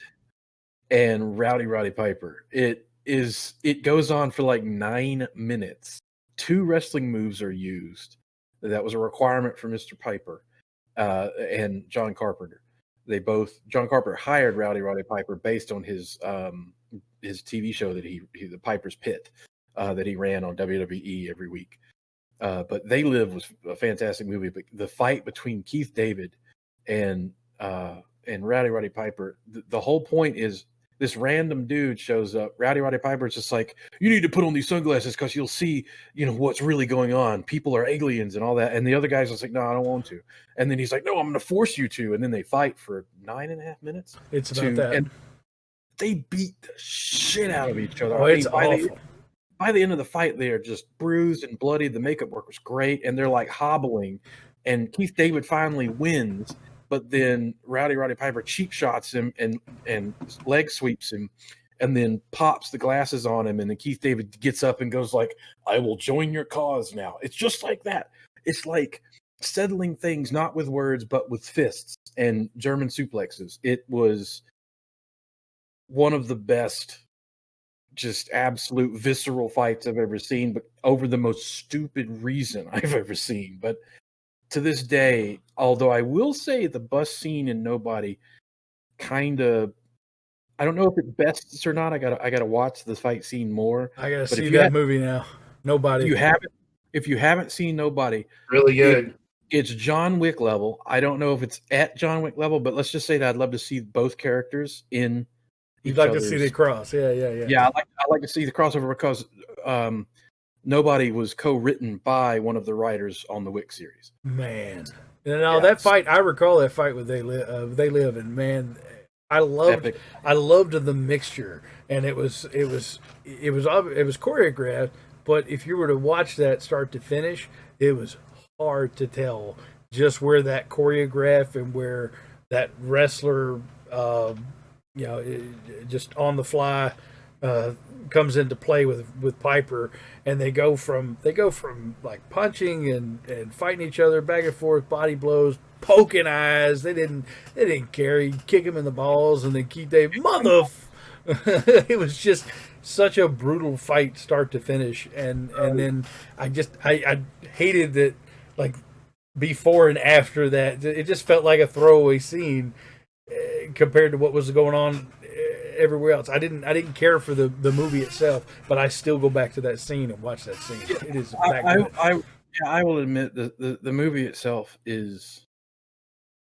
and Roddy Piper. It goes on for like 9 minutes. 2 wrestling moves are used. That was a requirement for Mr. Piper and John Carpenter. John Carpenter hired Roddy Piper based on his TV show that the Piper's Pit that he ran on WWE every week. But They Live was a fantastic movie. But the fight between Keith David and Roddy Piper, the whole point is this random dude shows up. Roddy Piper is just like, you need to put on these sunglasses because you'll see, what's really going on. People are aliens and all that. And the other guy's just like, no, I don't want to. And then he's like, no, I'm going to force you to. And then they fight for 9.5 minutes. It's about that. And they beat the shit out of each other. Oh, it's awful. By the end of the fight, they are just bruised and bloody. The makeup work was great. And they're like hobbling. And Keith David finally wins. But then Roddy Piper cheap shots him and leg sweeps him and then pops the glasses on him. And then Keith David gets up and goes like, I will join your cause now. It's just like that. It's like settling things, not with words, but with fists and German suplexes. It was one of the best, just absolute visceral fights I've ever seen, but over the most stupid reason I've ever seen. But to this day, although I will say the bus scene in Nobody kind of, I don't know if it bests or not. I gotta watch the fight scene more. I gotta see that movie now. Nobody. If you haven't seen Nobody, really good. It's John Wick level. I don't know if it's at John Wick level, but let's just say that I'd love to see both characters in. You'd like to see the cross, yeah. Yeah, I like to see the crossover because Nobody was co-written by one of the writers on the Wick series. Man, that fight, I recall that fight with They Live, and man, I loved the mixture, and it was choreographed. But if you were to watch that start to finish, it was hard to tell just where that choreograph and where that wrestler, just on the fly, comes into play with Piper, and they go from like punching and fighting each other back and forth, body blows, poking eyes. They didn't care. He'd kick him in the balls, and then Keith Dave, it was just such a brutal fight, start to finish, and then I hated that, like, before and after that, it just felt like a throwaway scene compared to what was going on everywhere else. I didn't care for the movie itself, but I still go back to that scene and watch that scene. It is that good. I will admit the movie itself is.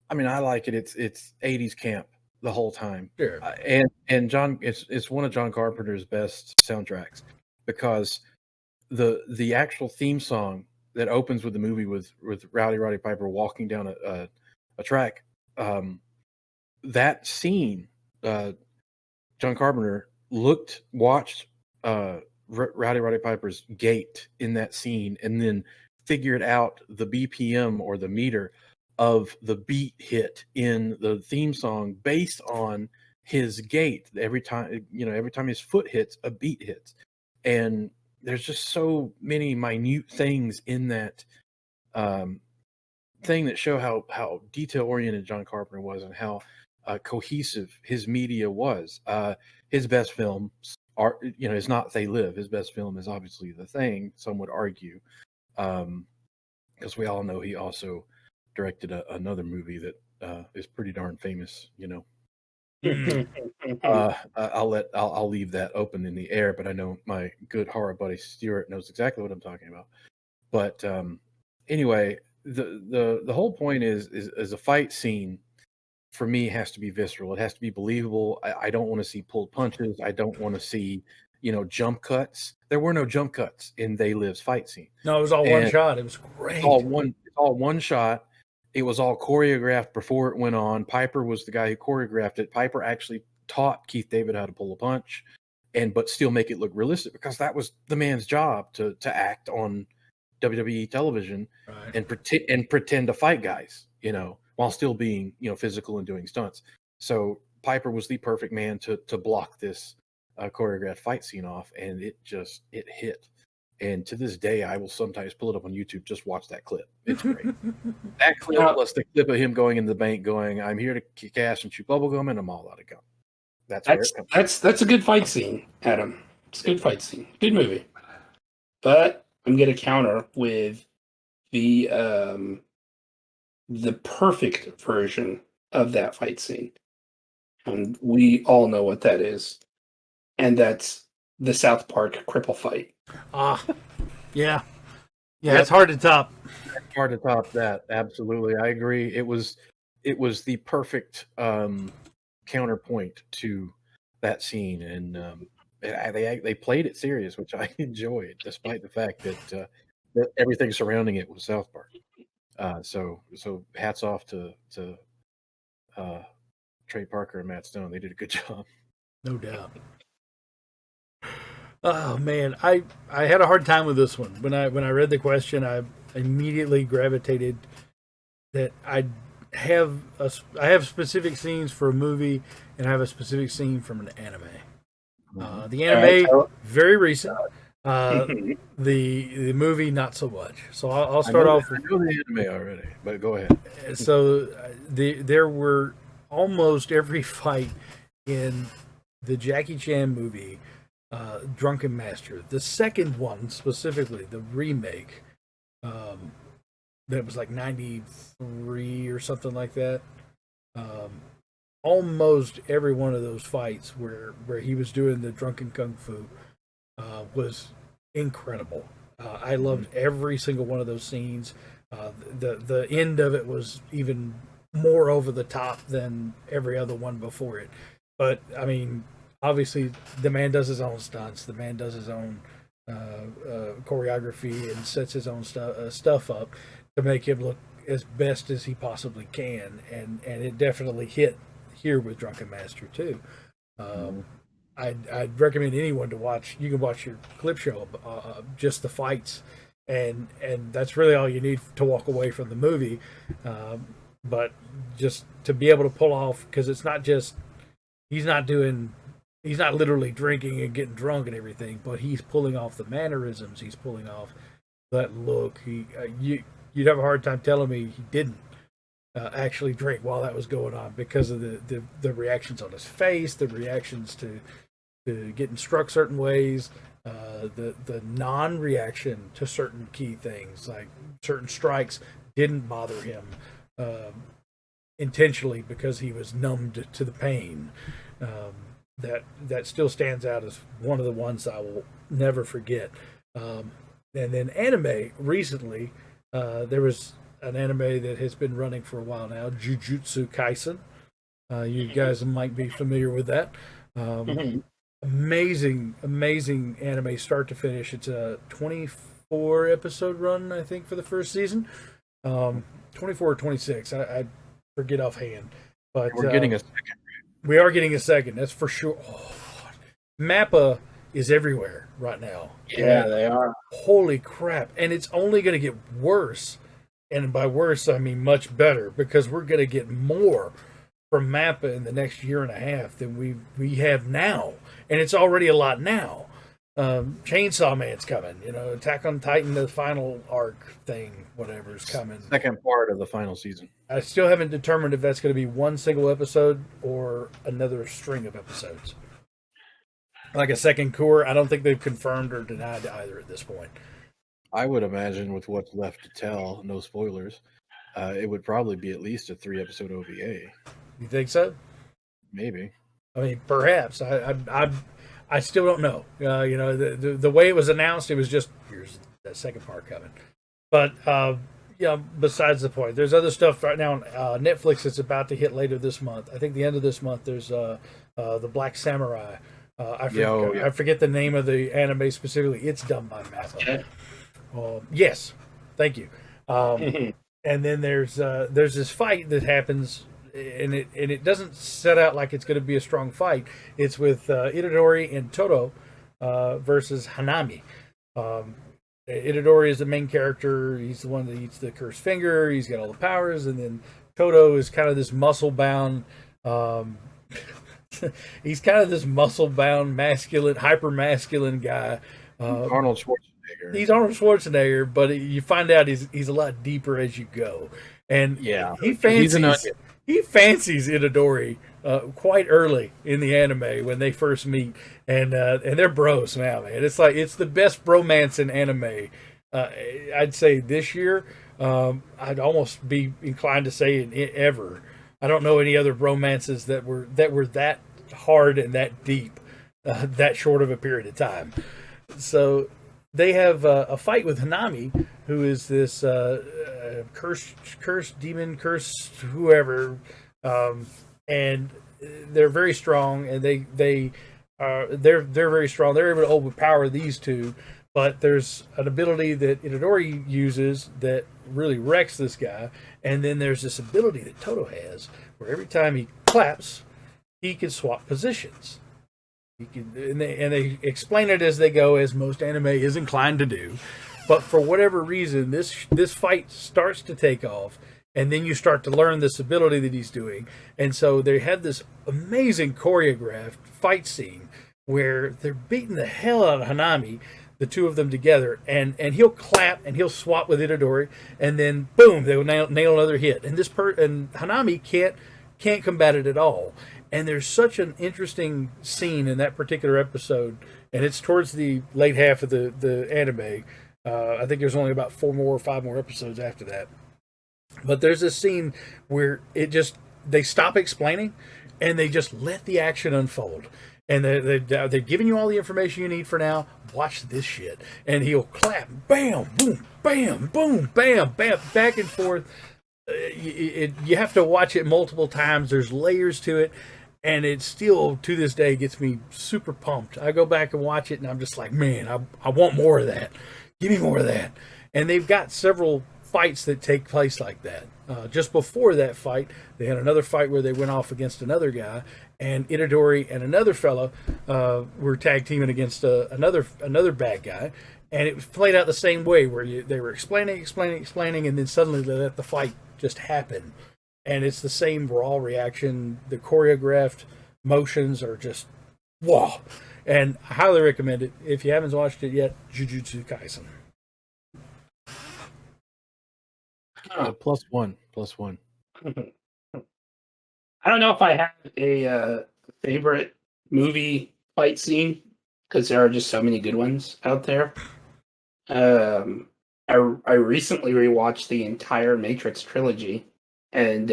I mean, I like it. It's 80s camp the whole time. Sure. And John, it's one of John Carpenter's best soundtracks, because the actual theme song that opens with the movie with Roddy Piper walking down a track, that scene, John Carpenter watched Roddy Piper's gait in that scene, and then figured out the BPM, or the meter, of the beat hit in the theme song based on his gait. Every time his foot hits, a beat hits. And there's just so many minute things in that thing that show how detail oriented John Carpenter was, and how cohesive his media was. His best films are, is not They Live. His best film is obviously The Thing, some would argue, because we all know he also directed another movie that is pretty darn famous. I'll leave that open in the air, but I know my good horror buddy Stewart knows exactly what I'm talking about. But anyway, the whole point is a fight scene for me has to be visceral. It has to be believable. I don't want to see pulled punches. I don't want to see jump cuts. There were no jump cuts in They Live's fight scene. No, it was all one shot. It was great. It's all one shot. It was all choreographed before it went on. Piper was the guy who choreographed it. Piper actually taught Keith David how to pull a punch, but still make it look realistic, because that was the man's job, to act on WWE television, right, and pretend to fight guys, while still being physical and doing stunts. So Piper was the perfect man to block this choreographed fight scene off, and it hit. And to this day, I will sometimes pull it up on YouTube, just watch that clip. It's great. That clip plus the clip of him going in the bank going, "I'm here to kick ass and chew bubblegum, and I'm all out of gum." That's a good fight scene, Adam. It's a good fight scene. Good movie. But I'm going to counter with the perfect version of that fight scene. And we all know what that is. And that's the South Park cripple fight. Yeah. It's hard to top. It's hard to top that. Absolutely, I agree. It was the perfect counterpoint to that scene, and they played it serious, which I enjoyed, despite the fact that everything surrounding it was South Park. So hats off to Trey Parker and Matt Stone. They did a good job. No doubt. Oh man, I had a hard time with this one. When I read the question, I immediately gravitated that I have specific scenes for a movie, and I have a specific scene from an anime. The anime, very recent. The movie, not so much. So I'll start off with. I know the anime already, but go ahead. So there were almost every fight in the Jackie Chan movie, Drunken Master. The second one specifically, the remake, that was like 93 or something like that. Almost every one of those fights where he was doing the drunken kung fu was incredible. I loved every single one of those scenes. The end of it was even more over the top than every other one before it. But I mean, obviously, the man does his own stunts. The man does his own choreography and sets his own stuff up to make him look as best as he possibly can. And it definitely hit here with Drunken Master too. I'd recommend anyone to watch. You can watch your clip show, just the fights, and that's really all you need to walk away from the movie. But just to be able to pull off, because it's not just he's not doing he's not literally drinking and getting drunk and everything, but he's pulling off the mannerisms. He's pulling off that look. You'd have a hard time telling me he didn't actually drink while that was going on because of the reactions on his face, the reactions to getting struck certain ways, the non-reaction to certain key things, like certain strikes didn't bother him intentionally because he was numbed to the pain. That still stands out as one of the ones I will never forget. And then anime recently, there was an anime that has been running for a while now, Jujutsu Kaisen. You guys might be familiar with that. Amazing anime start to finish. It's a 24 episode run, I think, for the first season. 24 or 26, I forget offhand. But we're getting a second. We are getting a second, that's for sure. Oh, Mappa is everywhere right now. Yeah, they are. Holy crap. And it's only going to get worse. And by worse, I mean much better, because we're going to get more from Mappa in the next year and a half than we have now. And it's already a lot now. Chainsaw Man's coming. Attack on Titan, the final arc thing, whatever is coming. Second part of the final season. I still haven't determined if that's going to be one single episode or another string of episodes. Like a second cour, I don't think they've confirmed or denied either at this point. I would imagine with what's left to tell, no spoilers, it would probably be at least a 3-episode OVA. You think so? Maybe. I mean, perhaps. I still don't know. The way it was announced, it was just, here's that second part coming. But besides the point, there's other stuff right now on Netflix that's about to hit later this month. I think the end of this month, there's the Black Samurai. I forget the name of the anime specifically. It's done by Mappa. Yes, thank you. And then there's this fight that happens, and it doesn't set out like it's going to be a strong fight. It's with Itadori and Toto versus Hanami. Itadori is the main character. He's the one that eats the cursed finger. He's got all the powers, and then Toto is kind of this muscle-bound. He's kind of this muscle-bound, masculine, hyper-masculine guy. Arnold Schwarzenegger. He's Arnold Schwarzenegger, but you find out he's a lot deeper as you go. And he fancies Itadori quite early in the anime when they first meet, and they're bros now, man. It's like it's the best bromance in anime. I'd say this year. I'd almost be inclined to say ever. I don't know any other romances that were that hard and that deep, that short of a period of time. So they have a fight with Hanami, who is this cursed demon, cursed whoever, and they're very strong, and they're very strong. They're able to overpower these two. But there's an ability that Itadori uses that really wrecks this guy. And then there's this ability that Toto has where every time he claps, he can swap positions. And they explain it as they go, as most anime is inclined to do. But for whatever reason, this fight starts to take off. And then you start to learn this ability that he's doing. And so they have this amazing choreographed fight scene where they're beating the hell out of Hanami, the two of them together, and he'll clap and he'll swap with Itadori, and then boom, they'll nail another hit. And and Hanami can't combat it at all. And there's such an interesting scene in that particular episode, and it's towards the late half of the anime. I think there's only about 4 or 5 more episodes after that. But there's this scene where they stop explaining and they just let the action unfold. And they're giving you all the information you need for now. Watch this shit. And he'll clap, bam, boom, bam, boom, bam, bam, back and forth. You have to watch it multiple times. There's layers to it. And it still, to this day, gets me super pumped. I go back and watch it, and I'm just like, man, I want more of that. Give me more of that. And they've got several fights that take place like that. Just before that fight, they had another fight where they went off against another guy, and Itadori and another fella were tag teaming against another bad guy, and it was played out the same way, where they were explaining, and then suddenly they let the fight just happen, and it's the same raw reaction. The choreographed motions are just Wow. And I highly recommend it. If you haven't watched it yet, Jujutsu Kaisen. Plus one. Plus one. I don't know if I have a favorite movie fight scene because there are just so many good ones out there. I recently rewatched the entire Matrix trilogy, and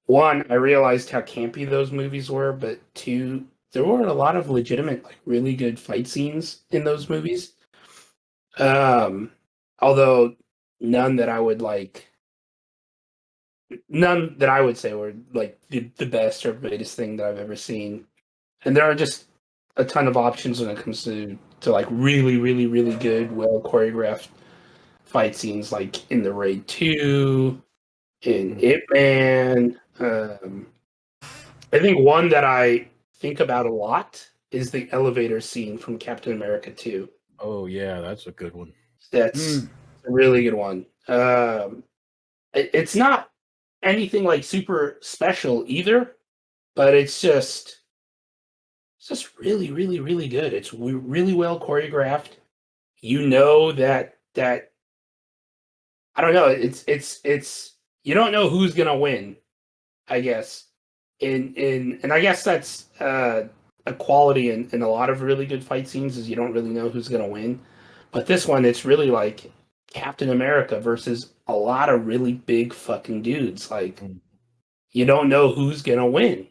one, I realized how campy those movies were, but two, there were a lot of legitimate, like really good fight scenes in those movies. Um, although none that I would like, none that I would say were like the best or greatest thing that I've ever seen. And there are just a ton of options when it comes to like really, really, really good, well choreographed fight scenes, like in the Raid 2, in Ip Man. I think one that I think about a lot is the elevator scene from Captain America 2. Oh yeah, that's a good one. That's a really good one. It's not anything like super special either, but it's just really, really, really good. It's really well choreographed. You know that I don't know. It's you don't know who's gonna win, I guess. And I guess that's a quality in a lot of really good fight scenes is you don't really know who's gonna win. But this one, it's really like Captain America versus a lot of really big fucking dudes. Like you don't know who's gonna win.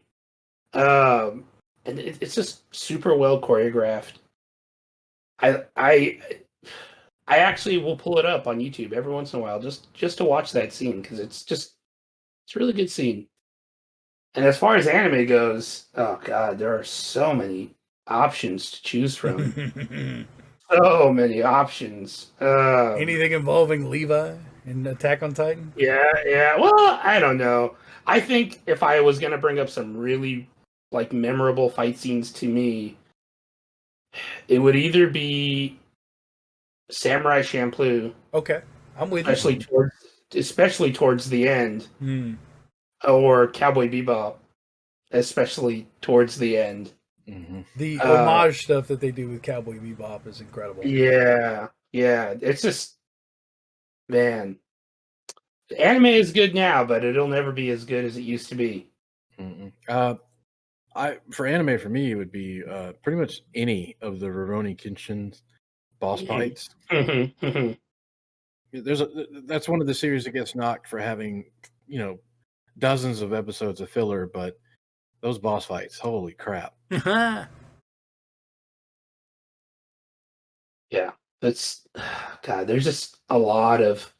And it's just super well choreographed. I I actually will pull it up on YouTube every once in a while just to watch that scene because it's a really good scene. And as far as anime goes, oh god, there are so many options to choose from. So many options. Anything involving Levi in Attack on Titan? Yeah. Well, I don't know. I think if I was gonna bring up some really like memorable fight scenes to me, it would either be Samurai Champloo, Okay, I'm with you. especially towards the end, Hmm. or Cowboy Bebop, especially towards the end. The homage stuff that they do with Cowboy Bebop is incredible. Yeah, it's just man, anime is good now, but it'll never be as good as it used to be. For anime, for me, it would be pretty much any of the Rurouni Kenshin boss fights. That's one of the series that gets knocked for having, dozens of episodes of filler, but those boss fights, holy crap! Yeah, that's God. There's just a lot of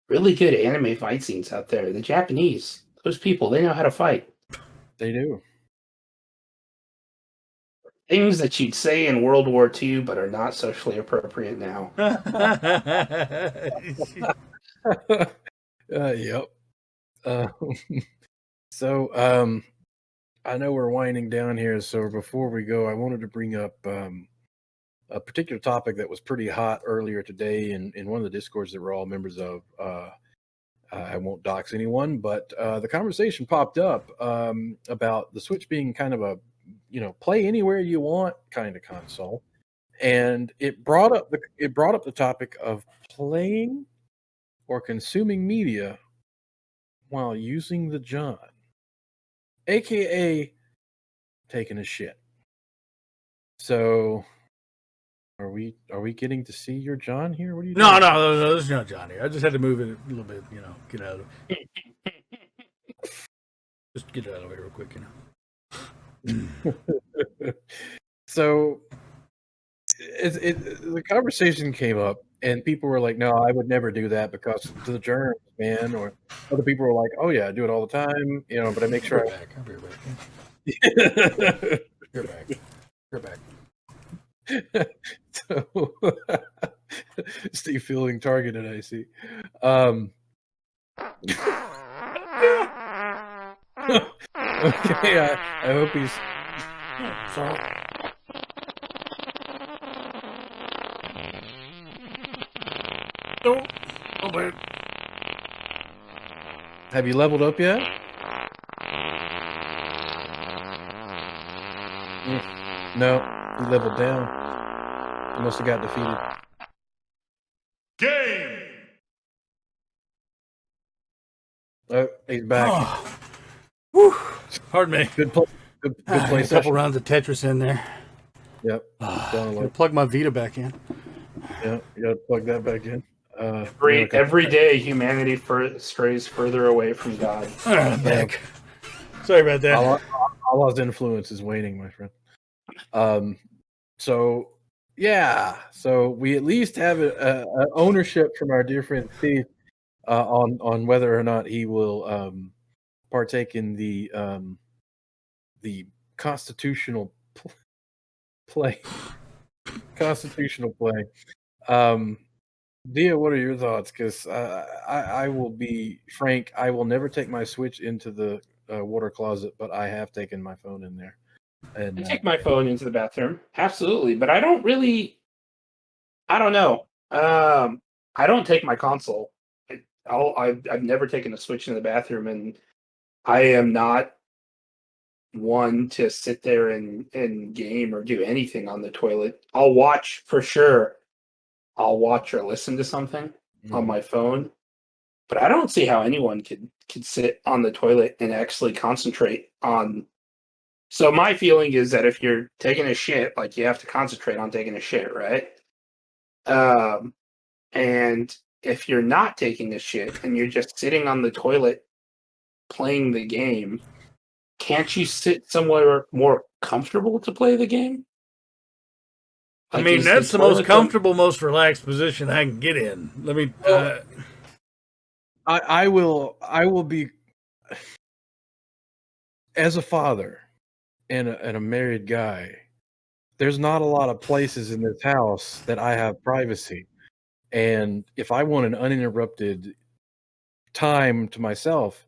really good anime fight scenes out there. The Japanese, those people, they know how to fight. They do. Things that you'd say in World War II, but are not socially appropriate now. Yep. So, I know we're winding down here. So before we go, I wanted to bring up a particular topic that was pretty hot earlier today in one of the discords that we're all members of. I won't dox anyone, but the conversation popped up about the Switch being kind of a, play anywhere you want kind of console, and it brought up the topic of playing or consuming media while using the John, aka taking a shit. So, are we getting to see your John here? What are you doing? No, there's no John here. I just had to move it a little bit, get out of it. Just get it out of the way real quick, So, the conversation came up, and people were like, "No, I would never do that because to the germs, man." Or other people were like, "Oh yeah, I do it all the time, but I make sure." I'll be right back. You're back. You're back. So, Steve feeling targeted, I see. Okay, I hope he's. Sorry. Oh, man. Have you leveled up yet? No, he leveled down. He must have got defeated. Game! Oh, he's back. Oh. Whew. Pardon me. Good play. Good play A couple session. rounds of Tetris in there. Yep. Gotta plug my Vita back in. Yeah, you gotta plug that back in. Every day, humanity strays further away from God. Back. Sorry about that. Allah's influence is waning, my friend. So yeah, so we at least have a ownership from our dear friend Steve on whether or not he will partake in the constitutional play. Constitutional play. Dia, what are your thoughts? Because I will be frank, I will never take my Switch into the water closet, but I have taken my phone in there. And I take my phone into the bathroom, absolutely, but I don't know. I don't take my console. I've never taken a Switch in the bathroom, and I am not one to sit there and game or do anything on the toilet. I'll watch for sure. I'll watch or listen to something on my phone, but I don't see how anyone could sit on the toilet and actually concentrate on. So my feeling is that if you're taking a shit, like you have to concentrate on taking a shit, right? And if you're not taking a shit and you're just sitting on the toilet playing the game, can't you sit somewhere more comfortable to play the game? I mean, that's the most comfortable, most relaxed position I can get in. Let me. I will be, as a father and a married guy, there's not a lot of places in this house that I have privacy. And if I want an uninterrupted time to myself,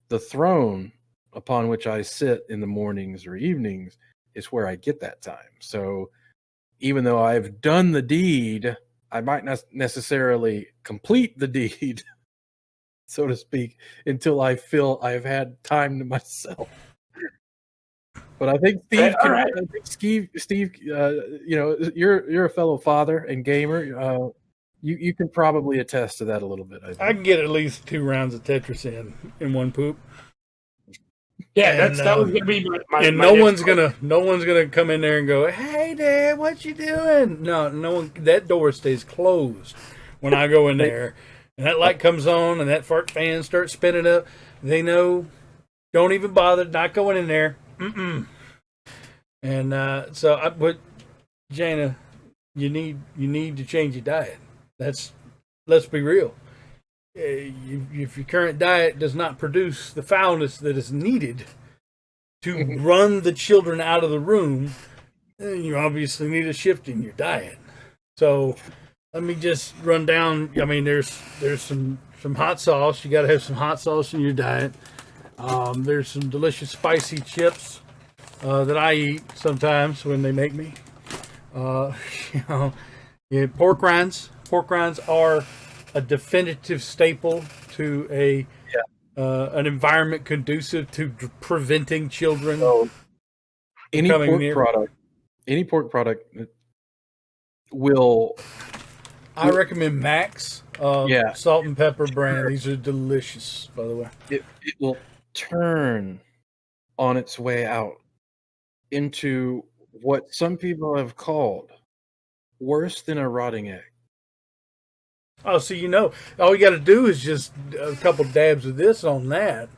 the throne upon which I sit in the mornings or evenings is where I get that time. So even though I've done the deed, I might not necessarily complete the deed, so to speak, until I feel I've had time to myself. But I think Steve, you're a fellow father and gamer. You can probably attest to that a little bit. I can get at least 2 rounds of Tetris in one poop. Yeah, that was gonna be my and no one's gonna come in there and go, "Hey, Dad, what you doing?" No one. That door stays closed when I go in there, and that light comes on, and that fart fan starts spinning up. They know, don't even bother, not going in there. And but Jana, you need to change your diet. Let's be real. If your current diet does not produce the foulness that is needed to run the children out of the room, then you obviously need a shift in your diet. So let me just run down. I mean, there's some hot sauce. You got to have some hot sauce in your diet. There's some delicious spicy chips that I eat sometimes when they make me. Pork rinds. Pork rinds are a definitive staple to an environment conducive to preventing children. So any pork product will. I recommend Max. Salt and pepper brand. These are delicious, by the way. It will turn on its way out into what some people have called worse than a rotting egg. Oh, so all you got to do is just a couple dabs of this on that.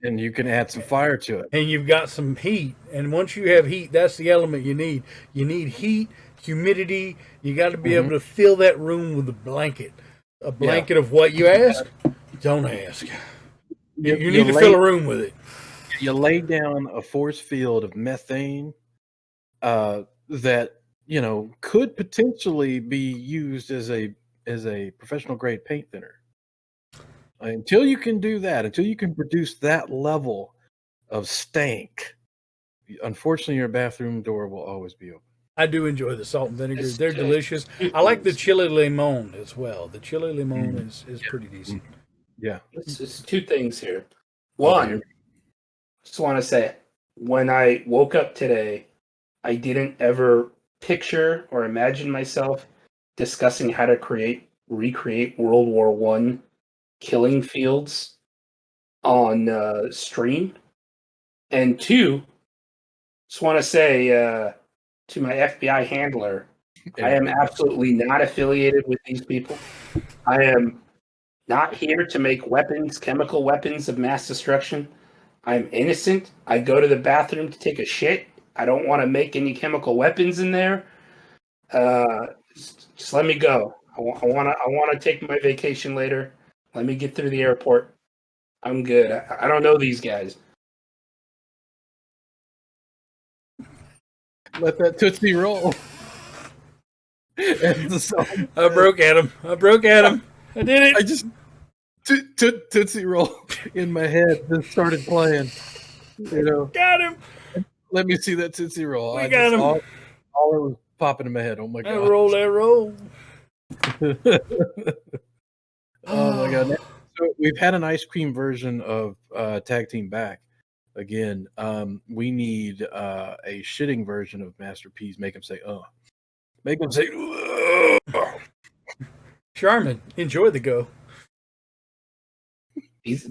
And you can add some fire to it. And you've got some heat. And once you have heat, that's the element you need. You need heat, humidity. You got to be able to fill that room with a blanket. A blanket of what you ask? Don't ask. You need to fill a room with it. You lay down a force field of methane that, could potentially be used as a professional grade paint thinner. Until you can do that, until you can produce that level of stank, unfortunately your bathroom door will always be open. I do enjoy the salt and vinegar. They're delicious. I like the chili limon as well. The chili limon is pretty decent. Yeah. It's 2 things here. One, just want to say, when I woke up today, I didn't ever picture or imagine myself discussing how to recreate World War One killing fields on stream. And two, just want to say to my FBI handler, I am absolutely not affiliated with these people. I am not here to make weapons, chemical weapons of mass destruction. I'm innocent. I go to the bathroom to take a shit. I don't want to make any chemical weapons in there. Just let me go. I want to take my vacation later. Let me get through the airport. I'm good. I don't know these guys. Let that Tootsie roll. That's the song. I broke at him. I did it. I just Tootsie roll in my head just started playing. You know, Got him. let me see that Tootsie roll. We got him. All it was popping in my head. Oh my god. That roll. Oh my god. So we've had an ice cream version of Tag Team Back. Again, we need a shitting version of Master P's. Make him say, Make him say, Charmin, enjoy the go. These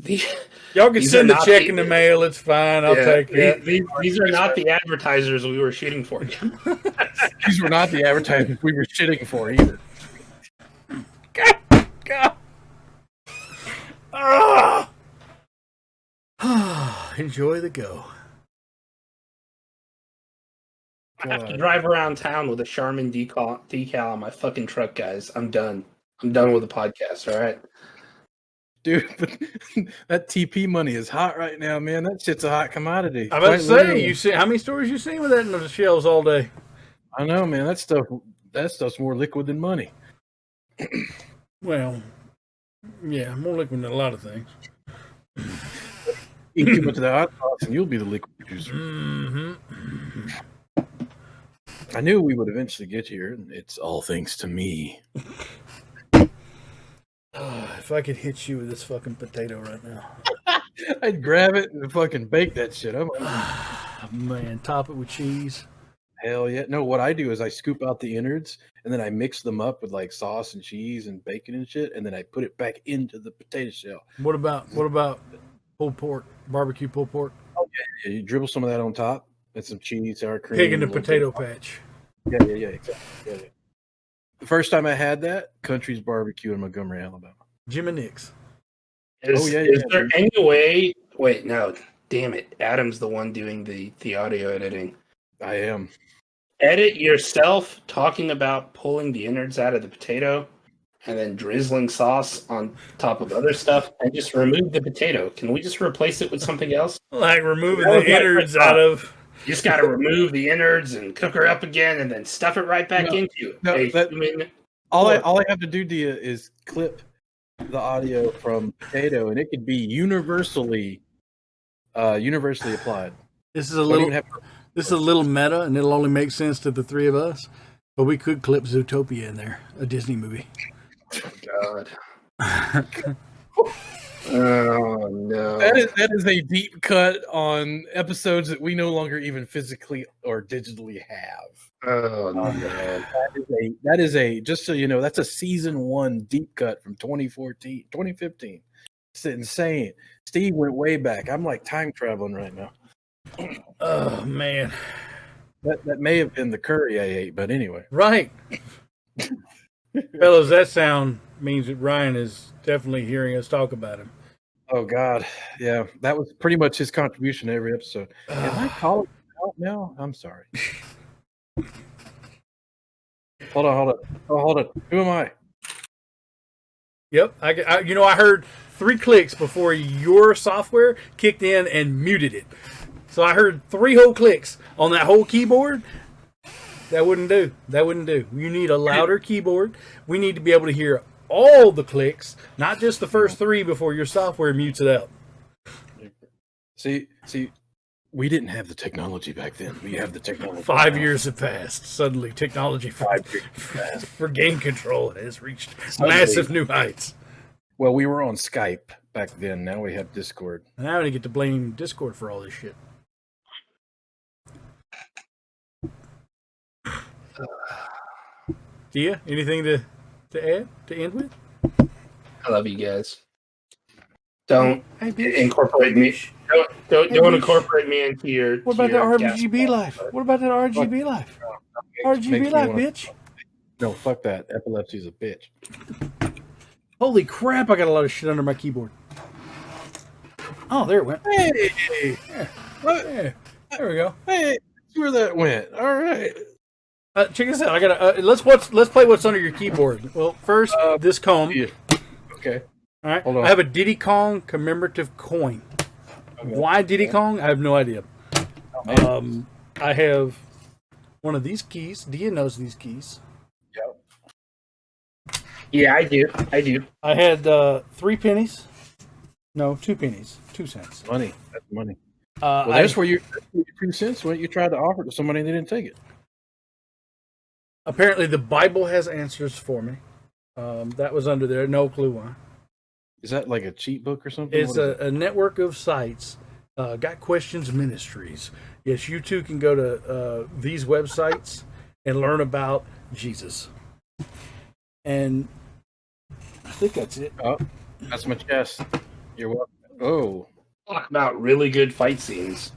Y'all can These send are the not check the- in the mail. It's fine. I'll take that. These are not the advertisers we were shooting for. These were not the advertisements we were shitting for either. God. Ah. Enjoy the go. I have to drive around town with a Charmin decal on my fucking truck, guys. I'm done. I'm done with the podcast. All right. Dude, but that TP money is hot right now, man. That shit's a hot commodity. I'm about to Quite say, literally. you see how many stores you seen with that in the shelves all day? I know, man. That stuff's more liquid than money. Well, yeah, more liquid than a lot of things. Eat too much of that hot sauce, and you'll be the liquid producer. Mm-hmm. I knew we would eventually get here, and it's all thanks to me. If I could hit you with this fucking potato right now. I'd grab it and fucking bake that shit. Man, top it with cheese. Hell yeah. No, what I do is I scoop out the innards, and then I mix them up with like sauce and cheese and bacon and shit, and then I put it back into the potato shell. What about pulled pork, barbecue pulled pork? Yeah, you dribble some of that on top, and some cheese, sour cream. Pig in the a little potato bit. patch. Yeah, exactly. Yeah. The first time I had that, Country's Barbecue in Montgomery, Alabama. Jim and Nick's. Is there any way? Wait, no. Damn it. Adam's the one doing the audio editing. I am. Edit yourself talking about pulling the innards out of the potato and then drizzling sauce on top of other stuff and just remove the potato. Can we just replace it with something else? Like removing That was the my innards first out of. You just got to remove the innards and cook her up again and then stuff it right back into human. All I have to do to you is clip the audio from potato, and it could be universally applied. This is a little meta, and it'll only make sense to the three of us. But we could clip Zootopia in there, a Disney movie. God. Oh no. That is a deep cut on episodes that we no longer even physically or digitally have. Oh no. That is a just so you know, that's a season 1 deep cut from 2015. It's insane. Steve went way back. I'm like time traveling right now. Oh man. That may have been the curry I ate, but anyway. Right. Fellas, that sound means that Ryan is definitely hearing us talk about him. Oh God. Yeah. That was pretty much his contribution to every episode. Am I calling him out now? I'm sorry. Hold on. Who am I? Yep. I heard 3 clicks before your software kicked in and muted it. So I heard 3 whole clicks on that whole keyboard. That wouldn't do. You need a louder keyboard. We need to be able to hear all the clicks, not just the first 3 before your software mutes it out. See, we didn't have the technology back then. We have the technology. 5 years have passed. Suddenly, technology for game control has reached massive new heights. Well, we were on Skype back then. Now we have Discord. And now I get to blame Discord for all this shit. Dia, anything to add to end with? I love you guys. Don't Hey, bitch. incorporate me. Don't bitch. incorporate me into your. What about the your RGB life? What about that RGB life? Makes RGB me life, wanna- bitch. No, fuck that. Epilepsy's a bitch. Holy crap! I got a lot of shit under my keyboard. Oh, there it went. Hey, what? Yeah, there we go. Hey, that's where that went. All right. Check this out. I gotta let's play what's under your keyboard. Well, first this comb. Yeah. Okay. All right. Hold on. I have a Diddy Kong commemorative coin. Okay. Why Diddy Kong? I have no idea. Oh, I have one of these keys. Dia knows these keys. Yep. Yeah, I do. I had 3 pennies. No, 2 pennies. 2 cents. Money. That's money. Well, Well, that's where your 2 cents went. You tried to offer it to somebody and they didn't take it. apparently the Bible has answers for me. That was under there. No clue why. Is that like a cheat book or something? It's a network of sites. Got Questions Ministries. Yes, you too can go to these websites and learn about Jesus. And I think that's it. Oh, that's my chest. You're welcome. Oh, Talk about really good fight scenes.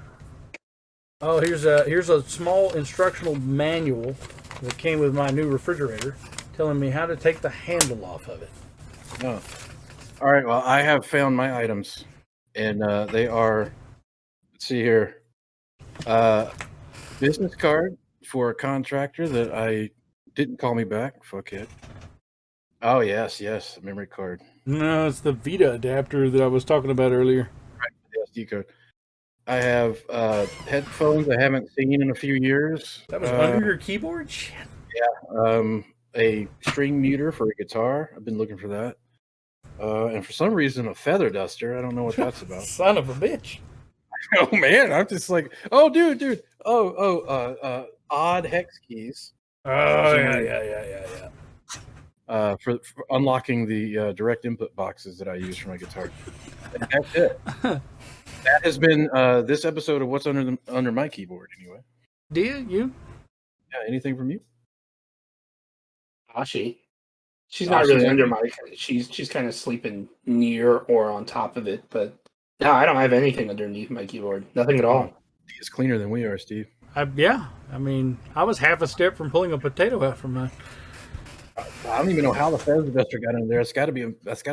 Oh, here's a small instructional manual that came with my new refrigerator, telling me how to take the handle off of it. no. All right. Well, I have found my items, and they are. Let's see here. Business card for a contractor that I didn't call me back. Fuck it. Oh yes, yes, memory card. No, it's the Vita adapter that I was talking about earlier. The SD card. I have headphones I haven't seen in a few years. That was under your keyboard? Shit. A string muter for a guitar. I've been looking for that. And for some reason, a feather duster. I don't know what that's about. Son of a bitch. Oh man, I'm just like, oh dude. Odd hex keys. Oh, yeah. For unlocking the direct input boxes that I use for my guitar. And that's it. That has been this episode of What's Under My Keyboard. Anyway, Dia, you? yeah. Anything from you? Ashi. She's not really under my. She's kind of sleeping near or on top of it, but no, I don't have anything underneath my keyboard. Nothing at all. It's cleaner than we are, Steve. Yeah. I mean, I was half a step from pulling a potato out from my. I don't even know how the feather duster got in there. That's got to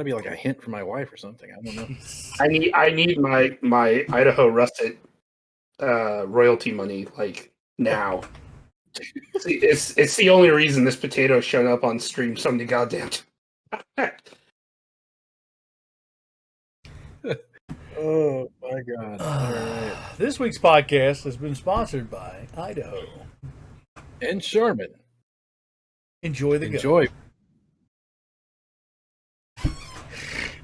be like a hint from my wife or something. I don't know. I need my Idaho russet royalty money like now. It's the only reason this potato showed up on stream Sunday goddamn. Oh my god! All right. This week's podcast has been sponsored by Idaho. And Sherman, Enjoy the go. enjoy.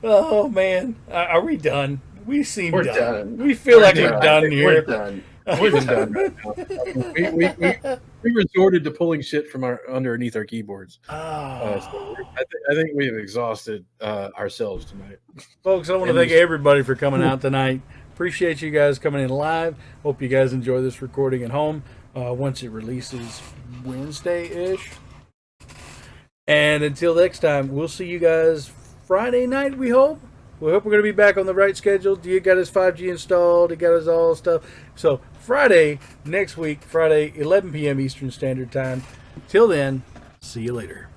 Oh man, are we done? We seem We're done. done. We feel like We're we're done here. We're done. We're done right now. We resorted to pulling shit from underneath our keyboards. So I think we have exhausted ourselves tonight. Folks, I want to thank everybody for coming out tonight. Appreciate you guys coming in live. Hope you guys enjoy this recording at home once it releases Wednesday-ish. And until next time, we'll see you guys Friday night, we hope. We hope we're going to be back on the right schedule. Dia got his 5G installed. He got his all stuff. So Friday, next week, Friday, 11 p.m. Eastern Standard Time. Till then, see you later.